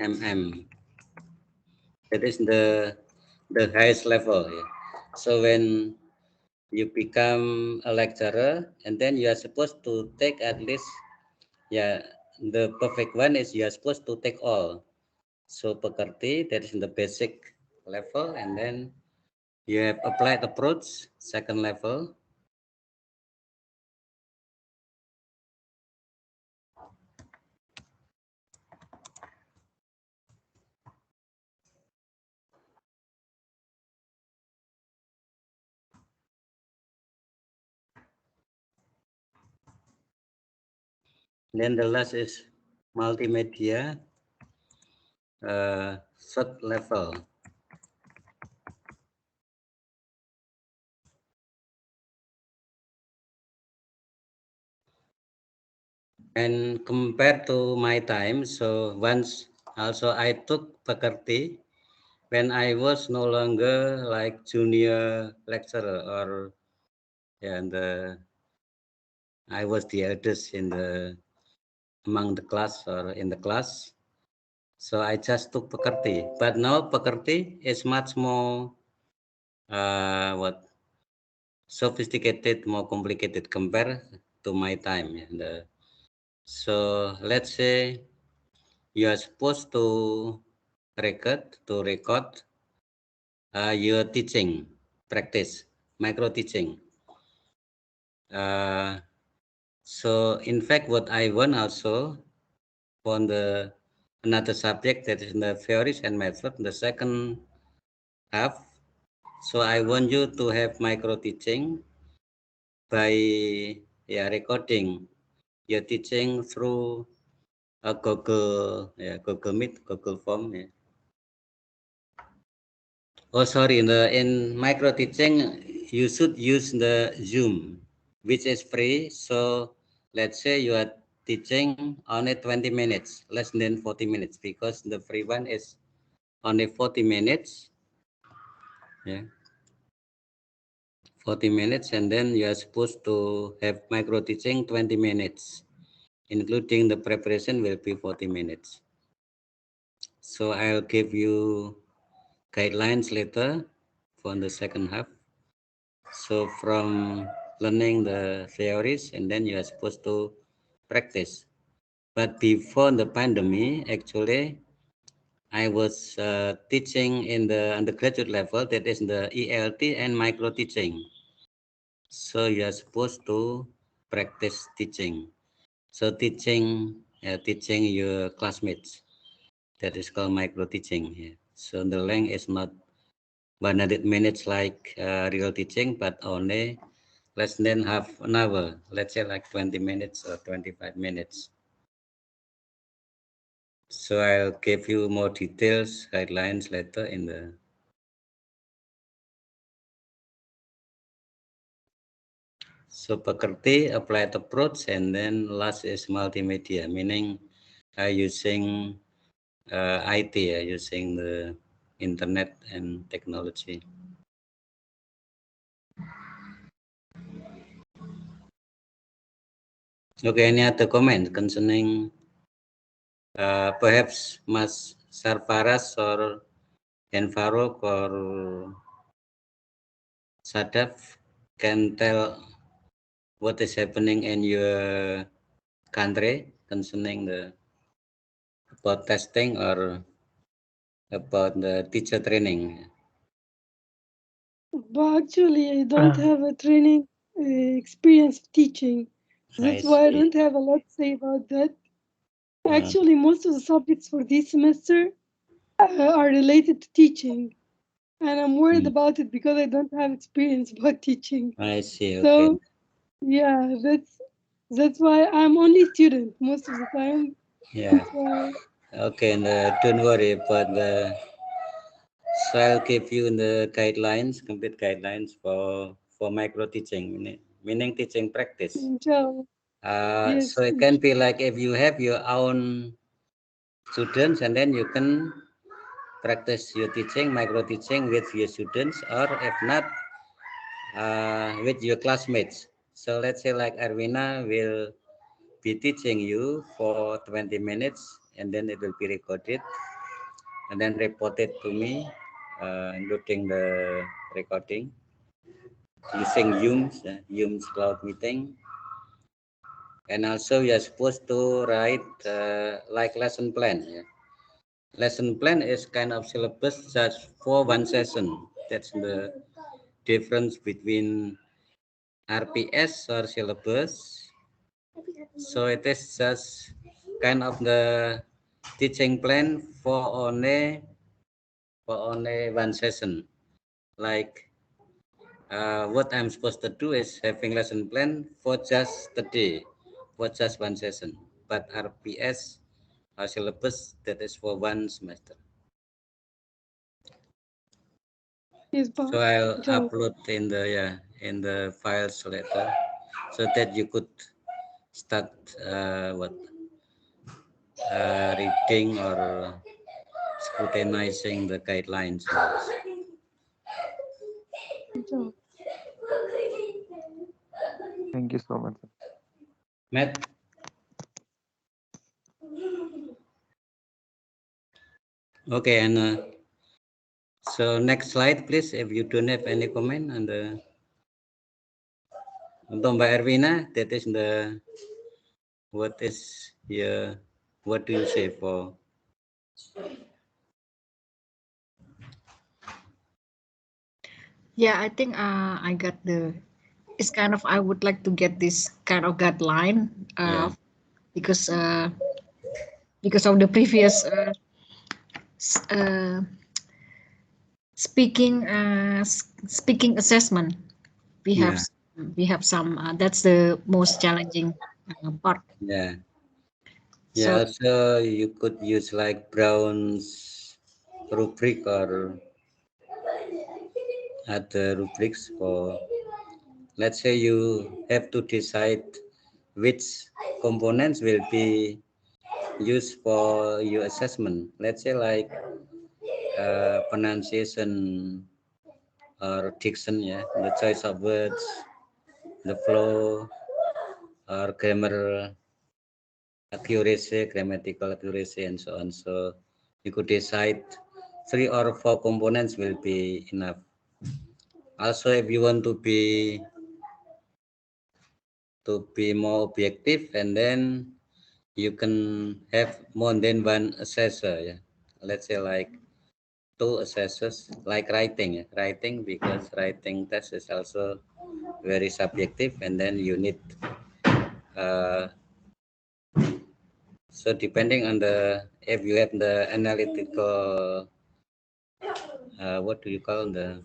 MM. That is the highest level. Yeah. So when you become a lecturer, and then you are supposed to take at least, the perfect one is you are supposed to take all. So Pekerti, that is in the basic level, and then you have applied approach, second level. Then the last is multimedia, third level. And compared to my time, so once also I took Pekerti when I was no longer like junior lecturer, or and I was the eldest among the class or in the class. So I just took Pekerti. But now Pekerti is much more sophisticated, more complicated compared to my time. And, so let's say you are supposed to record your teaching practice, micro teaching. So in fact, what I want also for the another subject that is the theories and method, the second half. So I want you to have micro teaching by recording your teaching through a Google Meet, Google Form. Yeah. Oh, sorry. In micro teaching, you should use the Zoom, which is free. So let's say you are teaching only 20 minutes, less than 40 minutes, because the free one is only 40 minutes. Yeah. 40 minutes, and then you are supposed to have micro teaching 20 minutes, including the preparation will be 40 minutes. So I'll give you guidelines later for the second half. So from learning the theories, and then you are supposed to practice. But before the pandemic, actually, I was teaching in the undergraduate level, that is the ELT and micro teaching. So you are supposed to practice teaching. So teaching your classmates, that is called micro teaching. Yeah. So the length is not 100 minutes like real teaching, but only less than half an hour. Let's say like 20 minutes or 25 minutes. So I'll give you more details, guidelines later in the. So pekerti, applied approach, and then last is multimedia, meaning using IT, using the internet and technology. Okay, any other comment concerning perhaps Mas Sarfaras or Enfarok or Sadaf can tell what is happening in your country concerning the about testing or about the teacher training? But actually, I don't have a training experience of teaching. That's why I don't have a lot to say about that. Actually, most of the subjects for this semester are related to teaching. And I'm worried about it because I don't have experience about teaching. I see. So, Okay. yeah, that's why I'm only student most of the time. Yeah. That's why. Okay, and don't worry about the. So I'll give you the guidelines, complete guidelines for micro teaching, meaning teaching practice. Yes, So it can be like if you have your own students, and then you can practice your teaching, micro teaching with your students, or if not, with your classmates. So let's say like Arvina will be teaching you for 20 minutes, and then it will be recorded and then reported to me, including the recording using Zoom's cloud meeting. And also you are supposed to write like lesson plan. Yeah. Lesson plan is kind of syllabus just for one session. That's the difference between RPS or syllabus. So it is just kind of the teaching plan for only one session. Like what I'm supposed to do is having lesson plan for just the day, for just one session. But RPS or syllabus, that is for one semester. So I'll upload in the files later, so that you could start reading or scrutinizing the guidelines. Thank you so much. Matt? Okay, and so next slide, please, if you don't have any comment on the. Untuk Mbak Ervina, that is what do you say for? Yeah, I think I got it's kind of, I would like to get this kind of guideline because because of the previous speaking assessment. We have some. That's the most challenging part. Yeah. So, Yeah. So you could use like Brown's rubric or other rubrics for. Let's say you have to decide which components will be used for your assessment. Let's say like pronunciation or diction, yeah, the choice of words, the flow, or grammar accuracy, grammatical accuracy, and so on. So you could decide 3 or 4 components will be enough. Also, if you want to be more objective, and then you can have more than one assessor. Yeah, let's say like 2 assessors, like writing. Yeah? Writing, because writing test is also very subjective, and then you need so depending on the, if you have the analytical what do you call the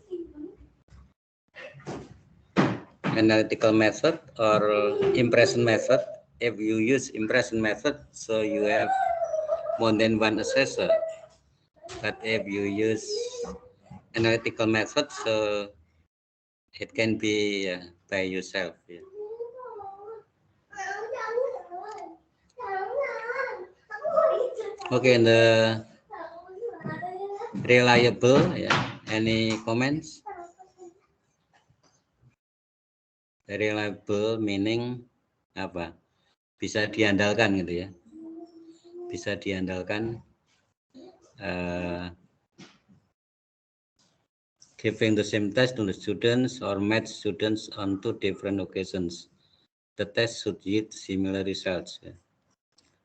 analytical method or impression method. If you use impression method, so you have more than one assessor. But if you use analytical method, so it can be by yourself. Yeah. Okay, and the reliable, yeah. Any comments? Reliable meaning apa? Bisa diandalkan gitu ya. Bisa diandalkan. Giving the same test to the students or match students on 2 different occasions. The test should yield similar results. Yeah.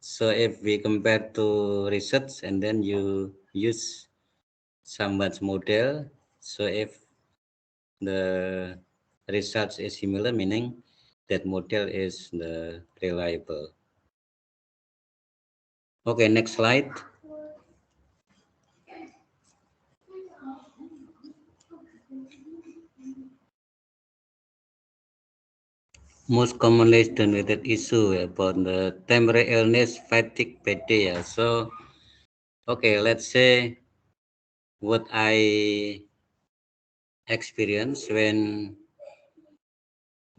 So if we compare to research and then you use someone's model, so if the results is similar, meaning that model is the reliable. Okay, next slide. Most commonly generated issue about the temporary illness, fatigue, PD. So, okay, let's say what I experience when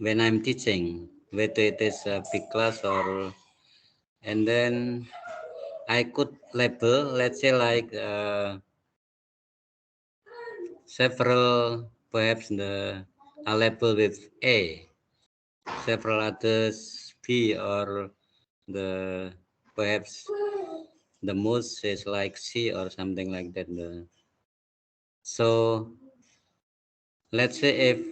I'm teaching, whether it is a big class or, and then I could label, let's say like several, perhaps a label with A, several others B, or the perhaps the most is like C or something like that. So let's say if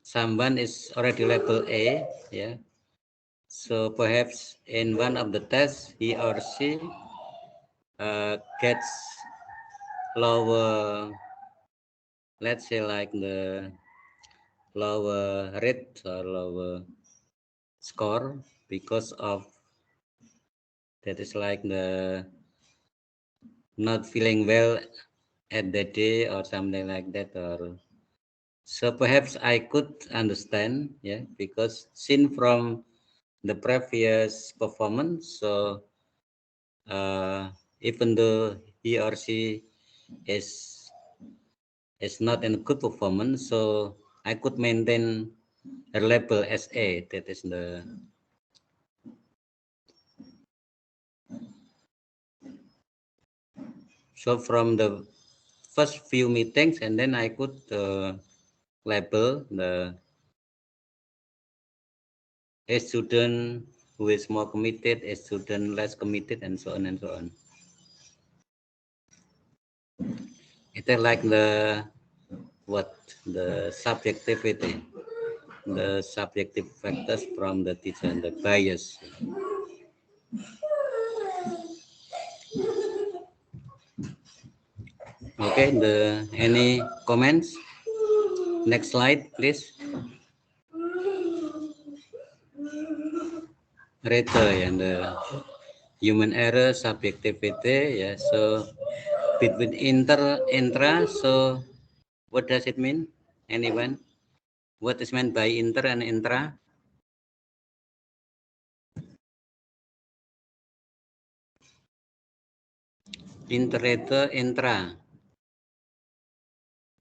someone is already labeled A, yeah. So perhaps in one of the tests, he or she gets lower, let's say like the lower rate or lower score because of that is like the not feeling well at the day or something like that. Or so perhaps I could understand, yeah, because seen from the previous performance, so even though he or she is not in good performance, so I could maintain a level as A. That is the so from the first few meetings, and then I could label a student who is more committed, a student less committed, and so on and so on. It is like the subjectivity, the subjective factors from the teacher and the bias. Okay, any comments? Next slide, please. Rate and human error, subjectivity. Yeah. So between intra. So what does it mean? Anyone? What is meant by inter and intra? Interator, intra.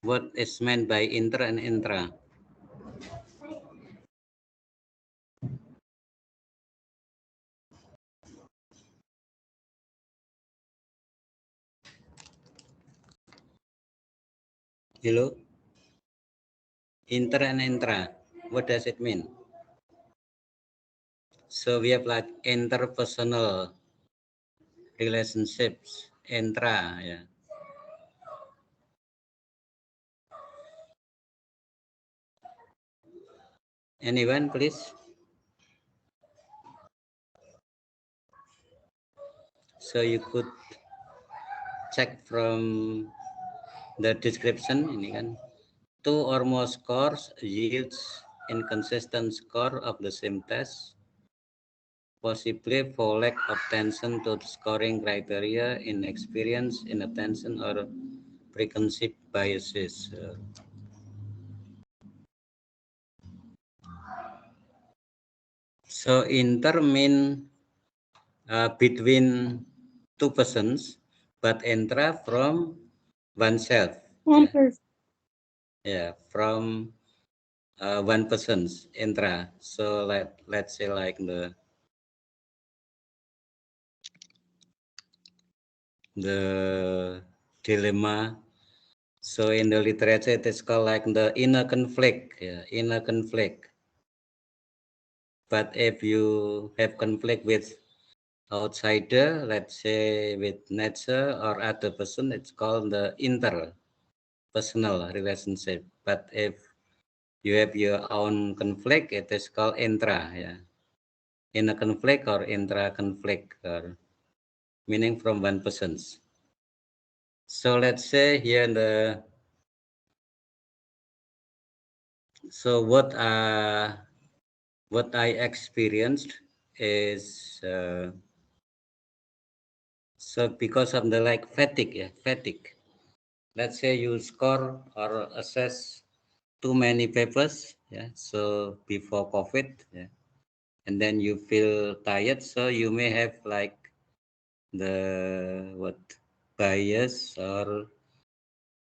What is meant by inter and intra? Hello? Inter and intra. What does it mean? So we have like interpersonal relationships, intra. Yeah. Anyone, please? So you could check from the description. Ini kan, two or more scores yields inconsistent score of the same test, possibly for lack of attention to the scoring criteria, inexperience, inattention, or preconceived biases. So inter mean between two persons, but intra from oneself. One person. Yeah, from one person's intra. So let's say like the dilemma. So in the literature it is called like the inner conflict. Yeah, inner conflict. But if you have conflict with outsider, let's say with nature or other person, it's called the interpersonal relationship. But if you have your own conflict, it is called intra. Yeah, inner conflict or intra conflict, or meaning from one person's. So let's say here in the so what I experienced is so because of the like fatigue. Yeah, fatigue. Let's say you score or assess too many papers. Yeah, so before COVID. Yeah, and then you feel tired, so you may have like the what bias, or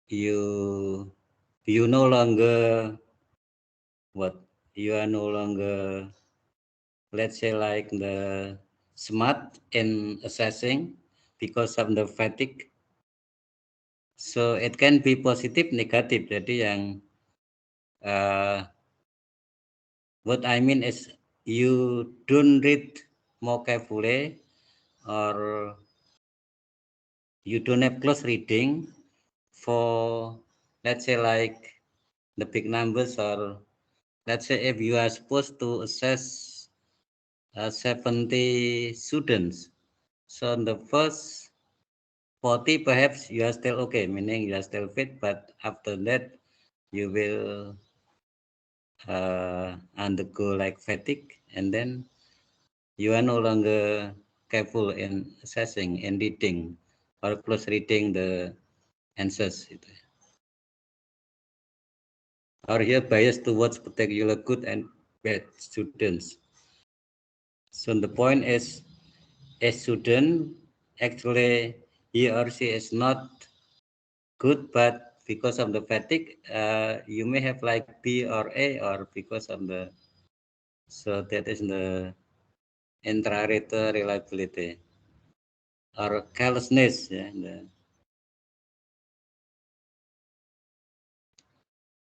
you no longer what you are no longer, let's say like the smart in assessing because of the fatigue. So it can be positive, negative. Jadi yang what I mean is you don't read more carefully, or you don't have close reading for, let's say like the big numbers, or let's say if you are supposed to assess 70 students, so in the first 40 perhaps you are still okay, meaning you are still fit, but after that you will undergo like fatigue, and then you are no longer careful in assessing and reading or close reading the answers. Or here bias towards particular good and bad students. So the point is, a student actually he or she is not good, but because of the fatigue, you may have like B or A, or because of the, so that is the intra-rater reliability or carelessness. Yeah,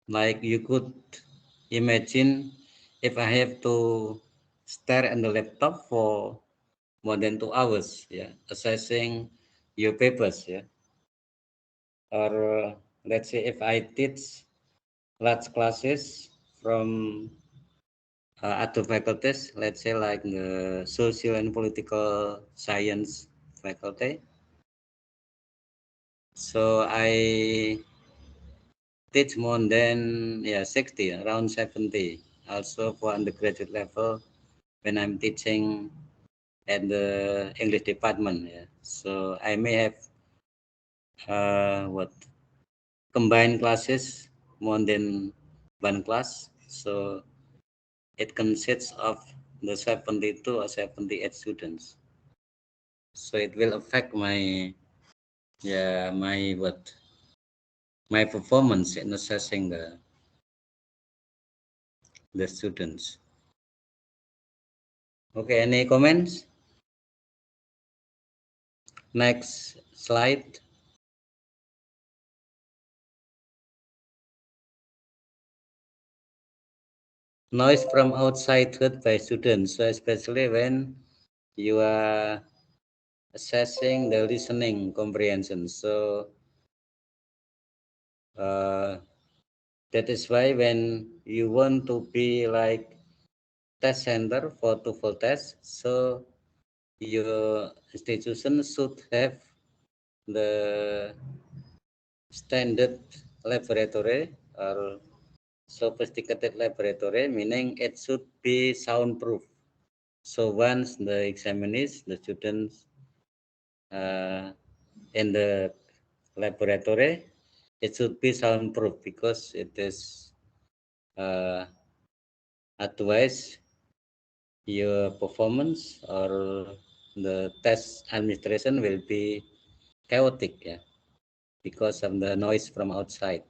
like you could imagine if I have to stare at the laptop for more than 2 hours, yeah, assessing your papers, yeah, or let's say if I teach large classes from other faculties, let's say like the social and political science faculty. So I teach more than 60, around 70. Also for undergraduate level, when I'm teaching at the English department. Yeah. So I may have combined classes more than one class. So it consists of the 72 or 78 students. So it will affect my my performance in assessing the students. Okay, any comments? Next slide. Noise from outside heard by students. So especially when you are assessing the listening comprehension. So that is why when you want to be like test center for TOEFL test, so your institution should have the standard laboratory or sophisticated laboratory, meaning it should be soundproof. So once the examinees, the students in the laboratory, it should be soundproof because it is otherwise your performance or the test administration will be chaotic, yeah, because of the noise from outside.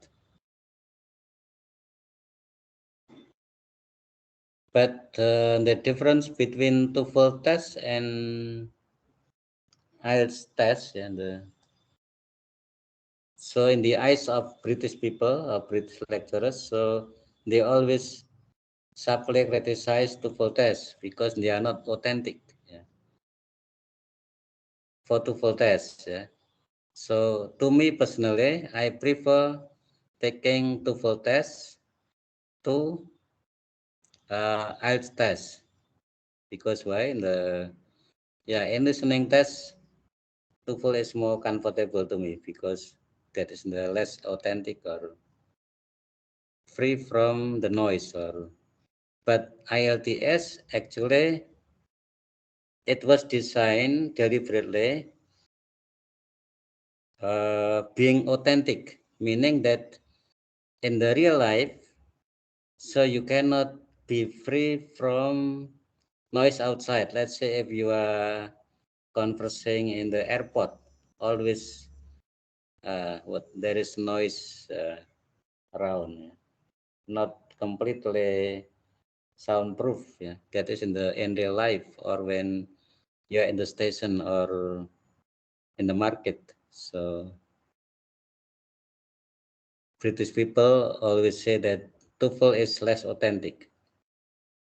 But the difference between TOEFL test and IELTS test, and so in the eyes of British people or British lecturers, so they always sharply criticize TOEFL test because they are not authentic, yeah, for TOEFL test. Yeah. So to me personally, I prefer taking TOEFL test to IELTS test because why? In listening test, TOEFL is more comfortable to me because that is the less authentic or free from the noise. But IELTS actually it was designed deliberately being authentic, meaning that in the real life, so you cannot be free from noise outside. Let's say if you are conversing in the airport, always there is noise around, yeah. Not completely soundproof. Yeah, that is in real life or when you're in the station or in the market. So British people always say that TOEFL is less authentic.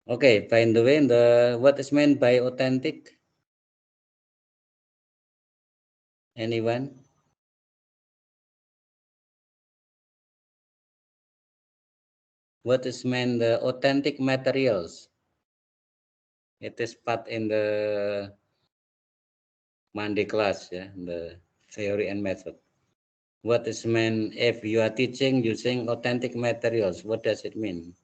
Okay, by the way, what is meant by authentic? Anyone? What is meant the authentic materials? It is part in the Monday class, yeah, the theory and method. What is meant if you are teaching using authentic materials? What does it mean?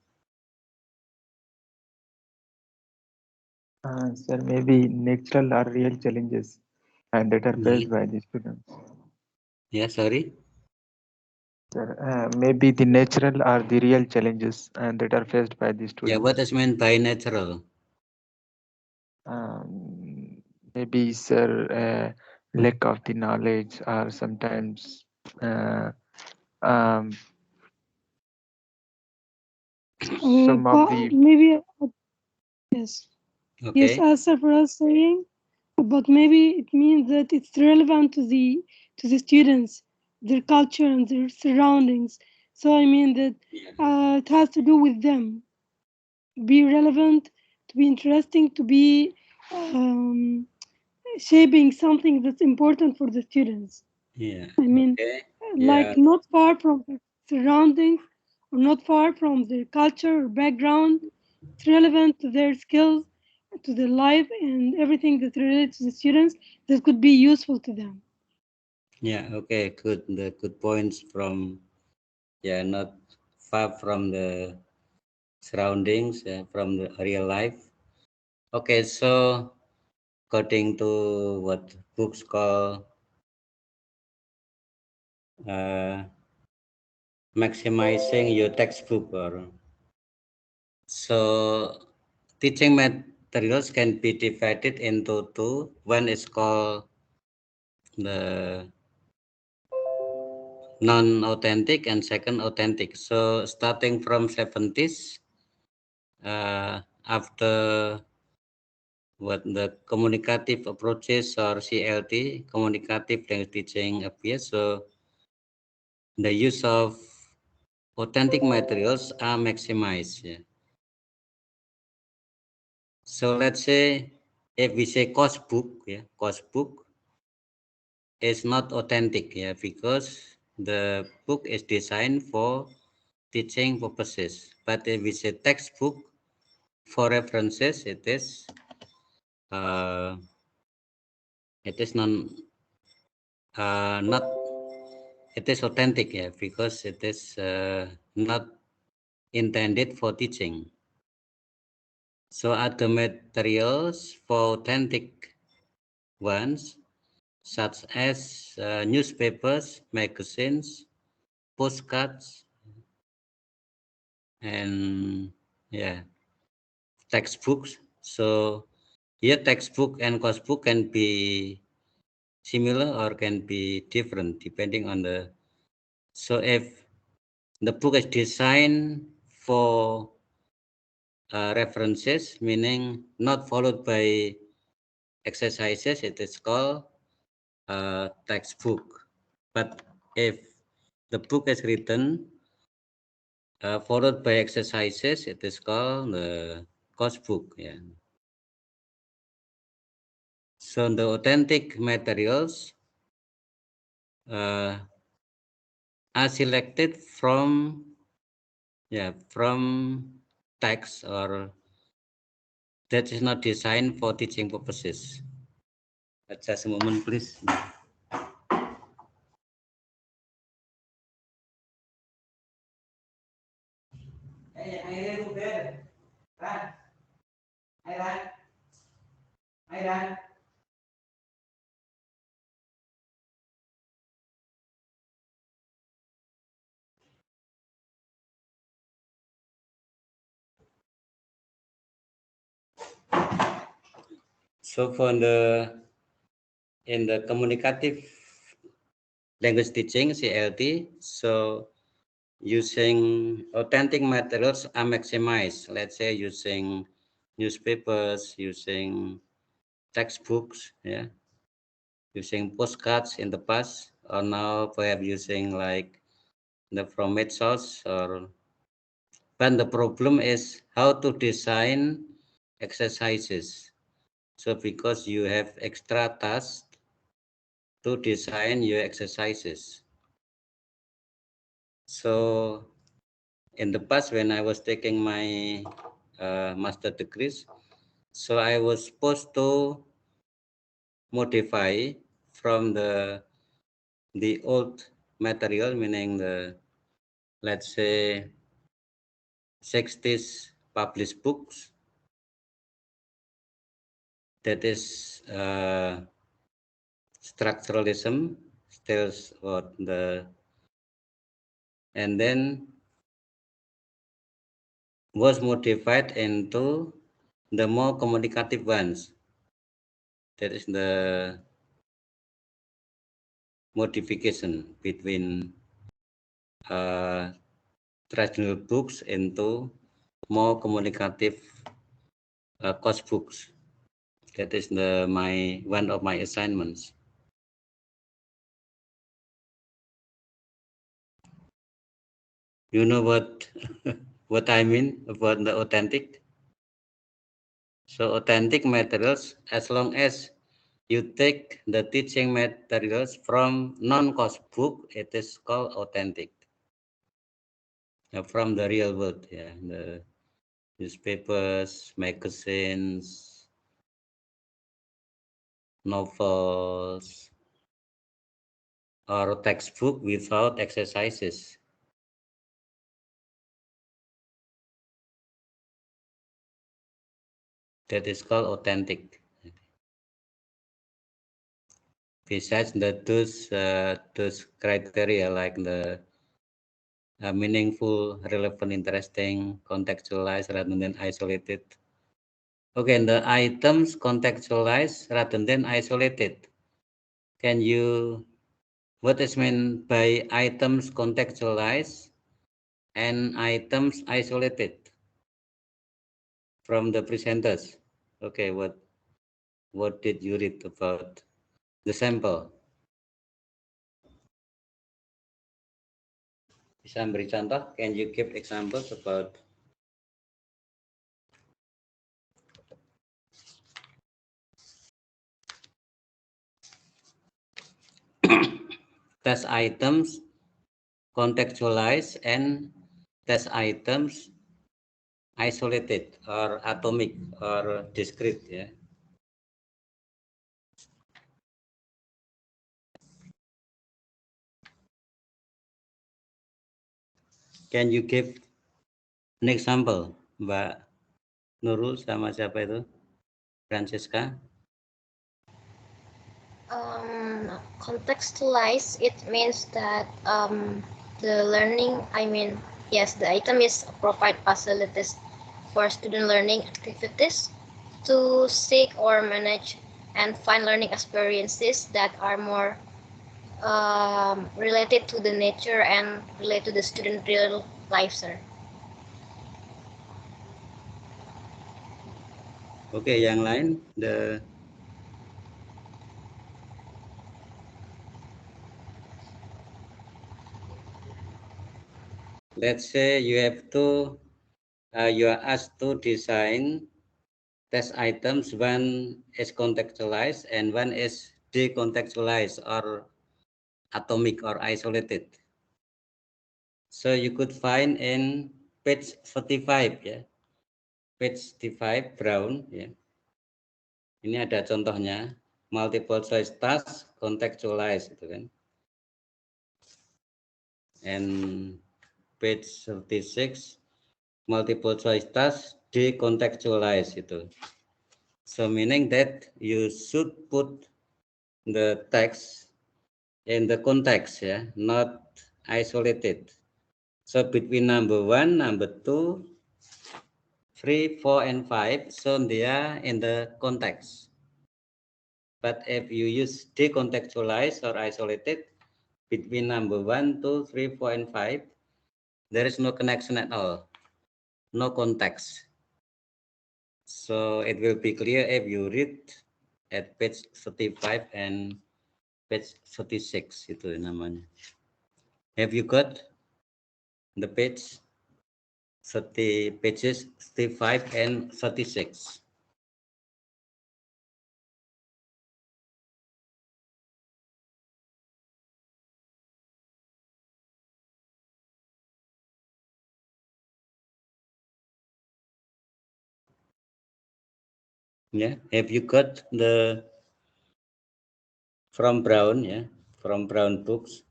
Sir, maybe natural or real challenges and that are faced by the students. Yeah, sorry. Sir, maybe the natural or the real challenges and that are faced by the students. Yeah, what is meant by natural? Maybe, sir, lack of the knowledge or sometimes um, some of the maybe yes. Okay. Yes, as Sarfraz was saying, but maybe it means that it's relevant to the students, their culture and their surroundings. So I mean that it has to do with them. Be relevant, to be interesting, to be shaping something that's important for the students. Yeah. I mean, Okay. like Yeah. not far from their surroundings or not far from their culture or background. It's relevant to their skills, to their life, and everything that relates to the students that could be useful to them. Yeah. Okay. Good. The good points from not far from the surroundings, from the real life. Okay. So according to what books call maximizing your textbook. Or so teaching materials can be divided into two. One is called the non-authentic and second authentic. So starting from 70s, after what the communicative approaches or CLT, communicative language teaching appears, so the use of authentic materials are maximized. Yeah. So let's say if we say course book, yeah, course book is not authentic, yeah, because the book is designed for teaching purposes. But if we say textbook for references, uh, it is not it is authentic, yeah, because it is not intended for teaching. So other materials for authentic ones, such as newspapers, magazines, postcards, and yeah, textbooks. So here textbook and course book can be similar or can be different depending on the. So if the book is designed for references, meaning not followed by exercises, it is called textbook. But if the book is written followed by exercises, it is called the course book. Yeah. So the authentic materials are selected from text or that is not designed for teaching purposes. Just a moment, please. So for in the communicative language teaching CLT, so using authentic materials are maximized. Let's say using newspapers, using textbooks, yeah, using postcards in the past, or now perhaps using like the from source or. But the problem is how to design exercises. So because you have extra tasks to design your exercises. So in the past when I was taking my master degrees, so I was supposed to modify from the old material, meaning the, let's say, 60s published books, that is structuralism, still what the, and then was modified into the more communicative ones. That is the modification between traditional books into more communicative course books. That is my one of my assignments. You know what what I mean about the authentic? So authentic materials, as long as you take the teaching materials from non-course book, it is called authentic. From the real world, yeah, the newspapers, magazines, novels, or textbook without exercises. That is called authentic. besides those criteria like the meaningful, relevant, interesting, contextualized rather than isolated. Okay, and the items contextualized rather than isolated. Can you, what is meant by items contextualized and items isolated from the presenters? Okay, what did you read about the sample? Bisa beri contoh? Can you give examples about test items contextualized and test items isolated or atomic or discrete? Yeah. Can you give an example, Mbak Nurul sama siapa itu? Francisca? Contextualize, it means that the learning, yes, the item is provide facilities for student learning activities to seek or manage and find learning experiences that are more related to the nature and related to the student real life, sir. Okay, yang lain, let's say you have to, you are asked to design test items. One is contextualized and one is decontextualized or atomic or isolated. So you could find in page 35 ya, page 35 Brown ya. Ini ada contohnya, multiple choice task contextualized gitu kan. And page 36 multiple choice task decontextualized itu. So meaning that you should put the text in the context ya, not isolated. So between number 1, number 2, 3, 4, and 5, so they are in the context. But if you use decontextualized or isolated between number 1, 2, 3, 4, and 5, there is no connection at all, no context. So it will be clear if you read at page 35 and page 36 itu namanya. Have you got the page? Pages 35 and 36. Yeah, have you got the from Brown? Yeah, from Brown books,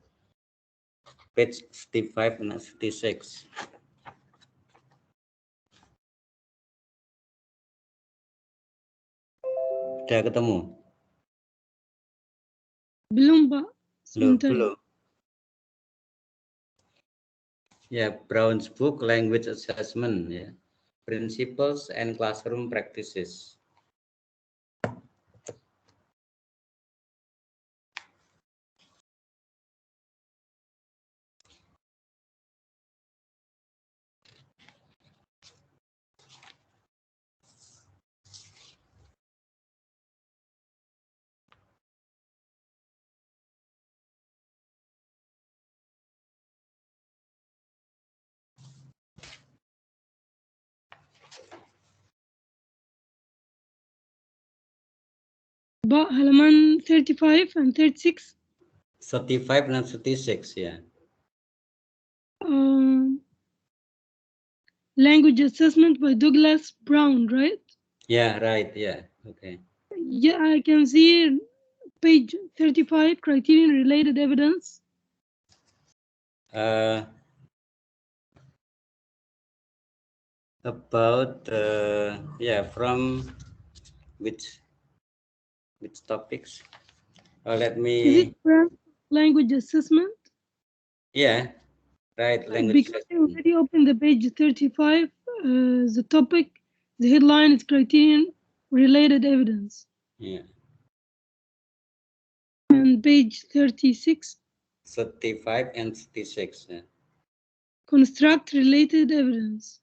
page 55 and 56. Udah ketemu? Belum, Pak. Sebentar. Belum. Yeah, Brown's book, Language Assessment, yeah, Principles and Classroom Practices. Pak, halaman 35 and 36. 35 and 36, yeah. Language Assessment by Douglas Brown, right? Yeah, right, yeah, okay. Yeah, I can see page 35, criterion related evidence. About, yeah, from which topics? Let Is me. it language assessment? Yeah, right. Language Because I assessment. already opened the page 35. The topic, the headline is criterion related evidence. Yeah. And page 36. 35 and 36. Yeah. Construct related evidence.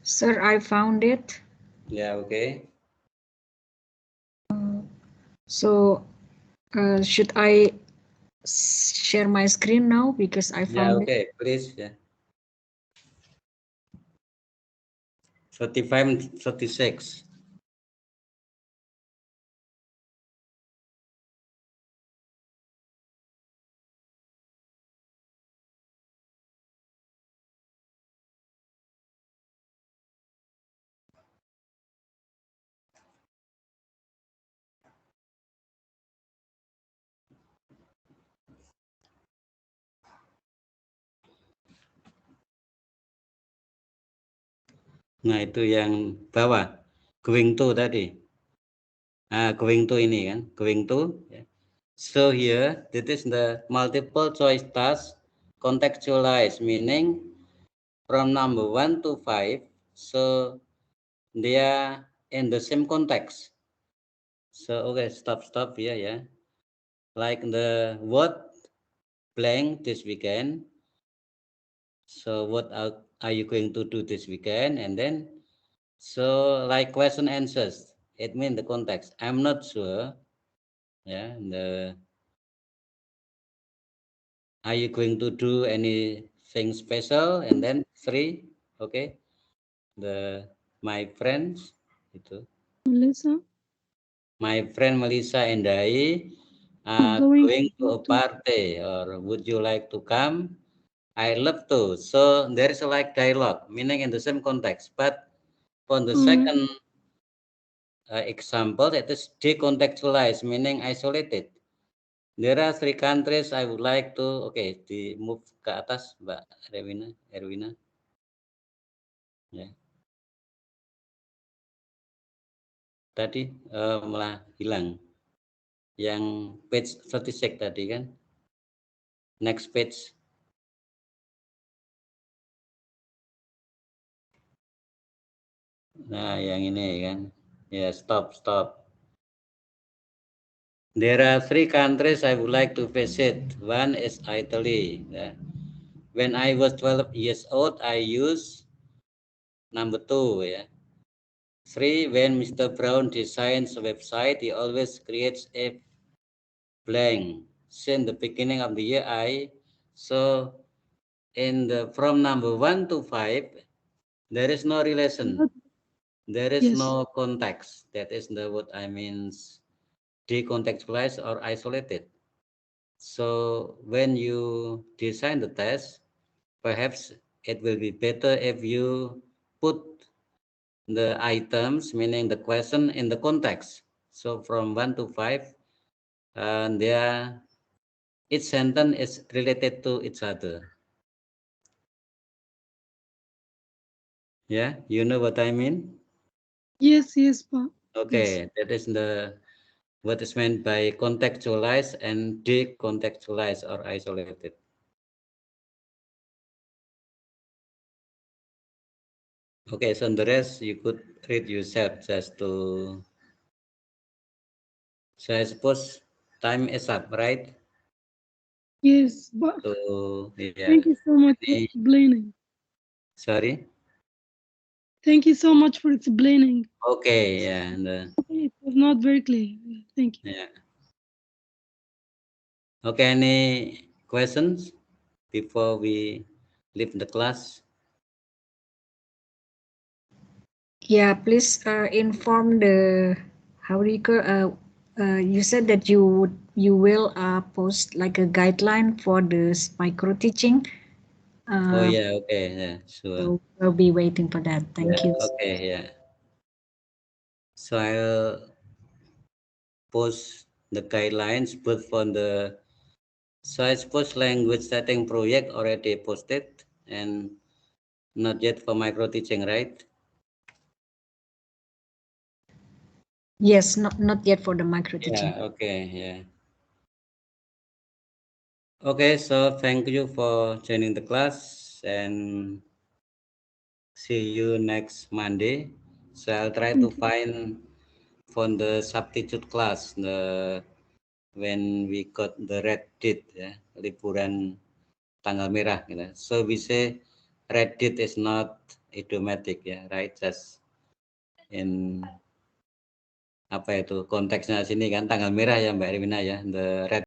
Sir, I found it. Yeah, okay. So should I share my screen now because I Yeah, found it? okay, please. Yeah. 35 and 36. Nah, itu yang bawah. Going to tadi. Going to ini kan. Going to. Yeah. So here, this is the multiple choice task contextualized, meaning from number 1 to 5. So they are in the same context. So, okay, stop here, yeah. Like the word blank this weekend. So what are you going to do this weekend? And then, so like question answers, it means the context. I'm not sure. Yeah. Are you going to do anything special? And then 3, okay. My friends, itu. Melissa? My friend Melissa and I are Going going to a party, or would you like to come? I love to. So there is a like dialogue, meaning in the same context. But on the second example, that is decontextualized, meaning isolated. There are 3 countries I would like to. Okay, di move ke atas, Mbak Erwina. Ya. Tadi malah hilang. Yang page 36 tadi kan. Next page. Nah, yang ini kan. Ya, stop. There are 3 countries I would like to visit. One is Italy. Yeah. When I was 12 years old, I used number 2. Yeah. 3, when Mr. Brown designs a website, he always creates a blank. Since the beginning of the year, so in the from number 1 to 5, there is no relation. There is no context. That is what I means decontextualized or isolated. So when you design the test, perhaps it will be better if you put the items, meaning the question, in the context. So from 1 to 5, each sentence is related to each other. Yeah, you know what I mean? Yes, Pa. Okay, yes. that is what is meant by contextualized and decontextualized or isolated. Okay, so the rest you could read yourself just to. So I suppose time is up, right? Yes, but So yeah. Thank you so much for explaining. Sorry. Thank you so much for explaining. Okay, yeah. It was not very clear. Thank you. Yeah. Okay, any questions before we leave the class? Yeah, please inform the how do you call, you said that you will post like a guideline for this micro teaching. Oh yeah, okay, yeah, sure. So we'll be waiting for that. Thank you. Okay, yeah. So I'll post the guidelines both for the. So I suppose language setting project already posted and not yet for micro teaching, right? Yes, not yet for the micro teaching. Yeah, okay, yeah. Okay, so thank you for joining the class and see you next Monday. So I'll try to find from the substitute class when we got the red date, ya, liburan tanggal merah, gitu. So we say red date is not idiomatic, ya, right? Just in apa itu konteksnya sini kan tanggal merah ya Mbak Erwina ya, the red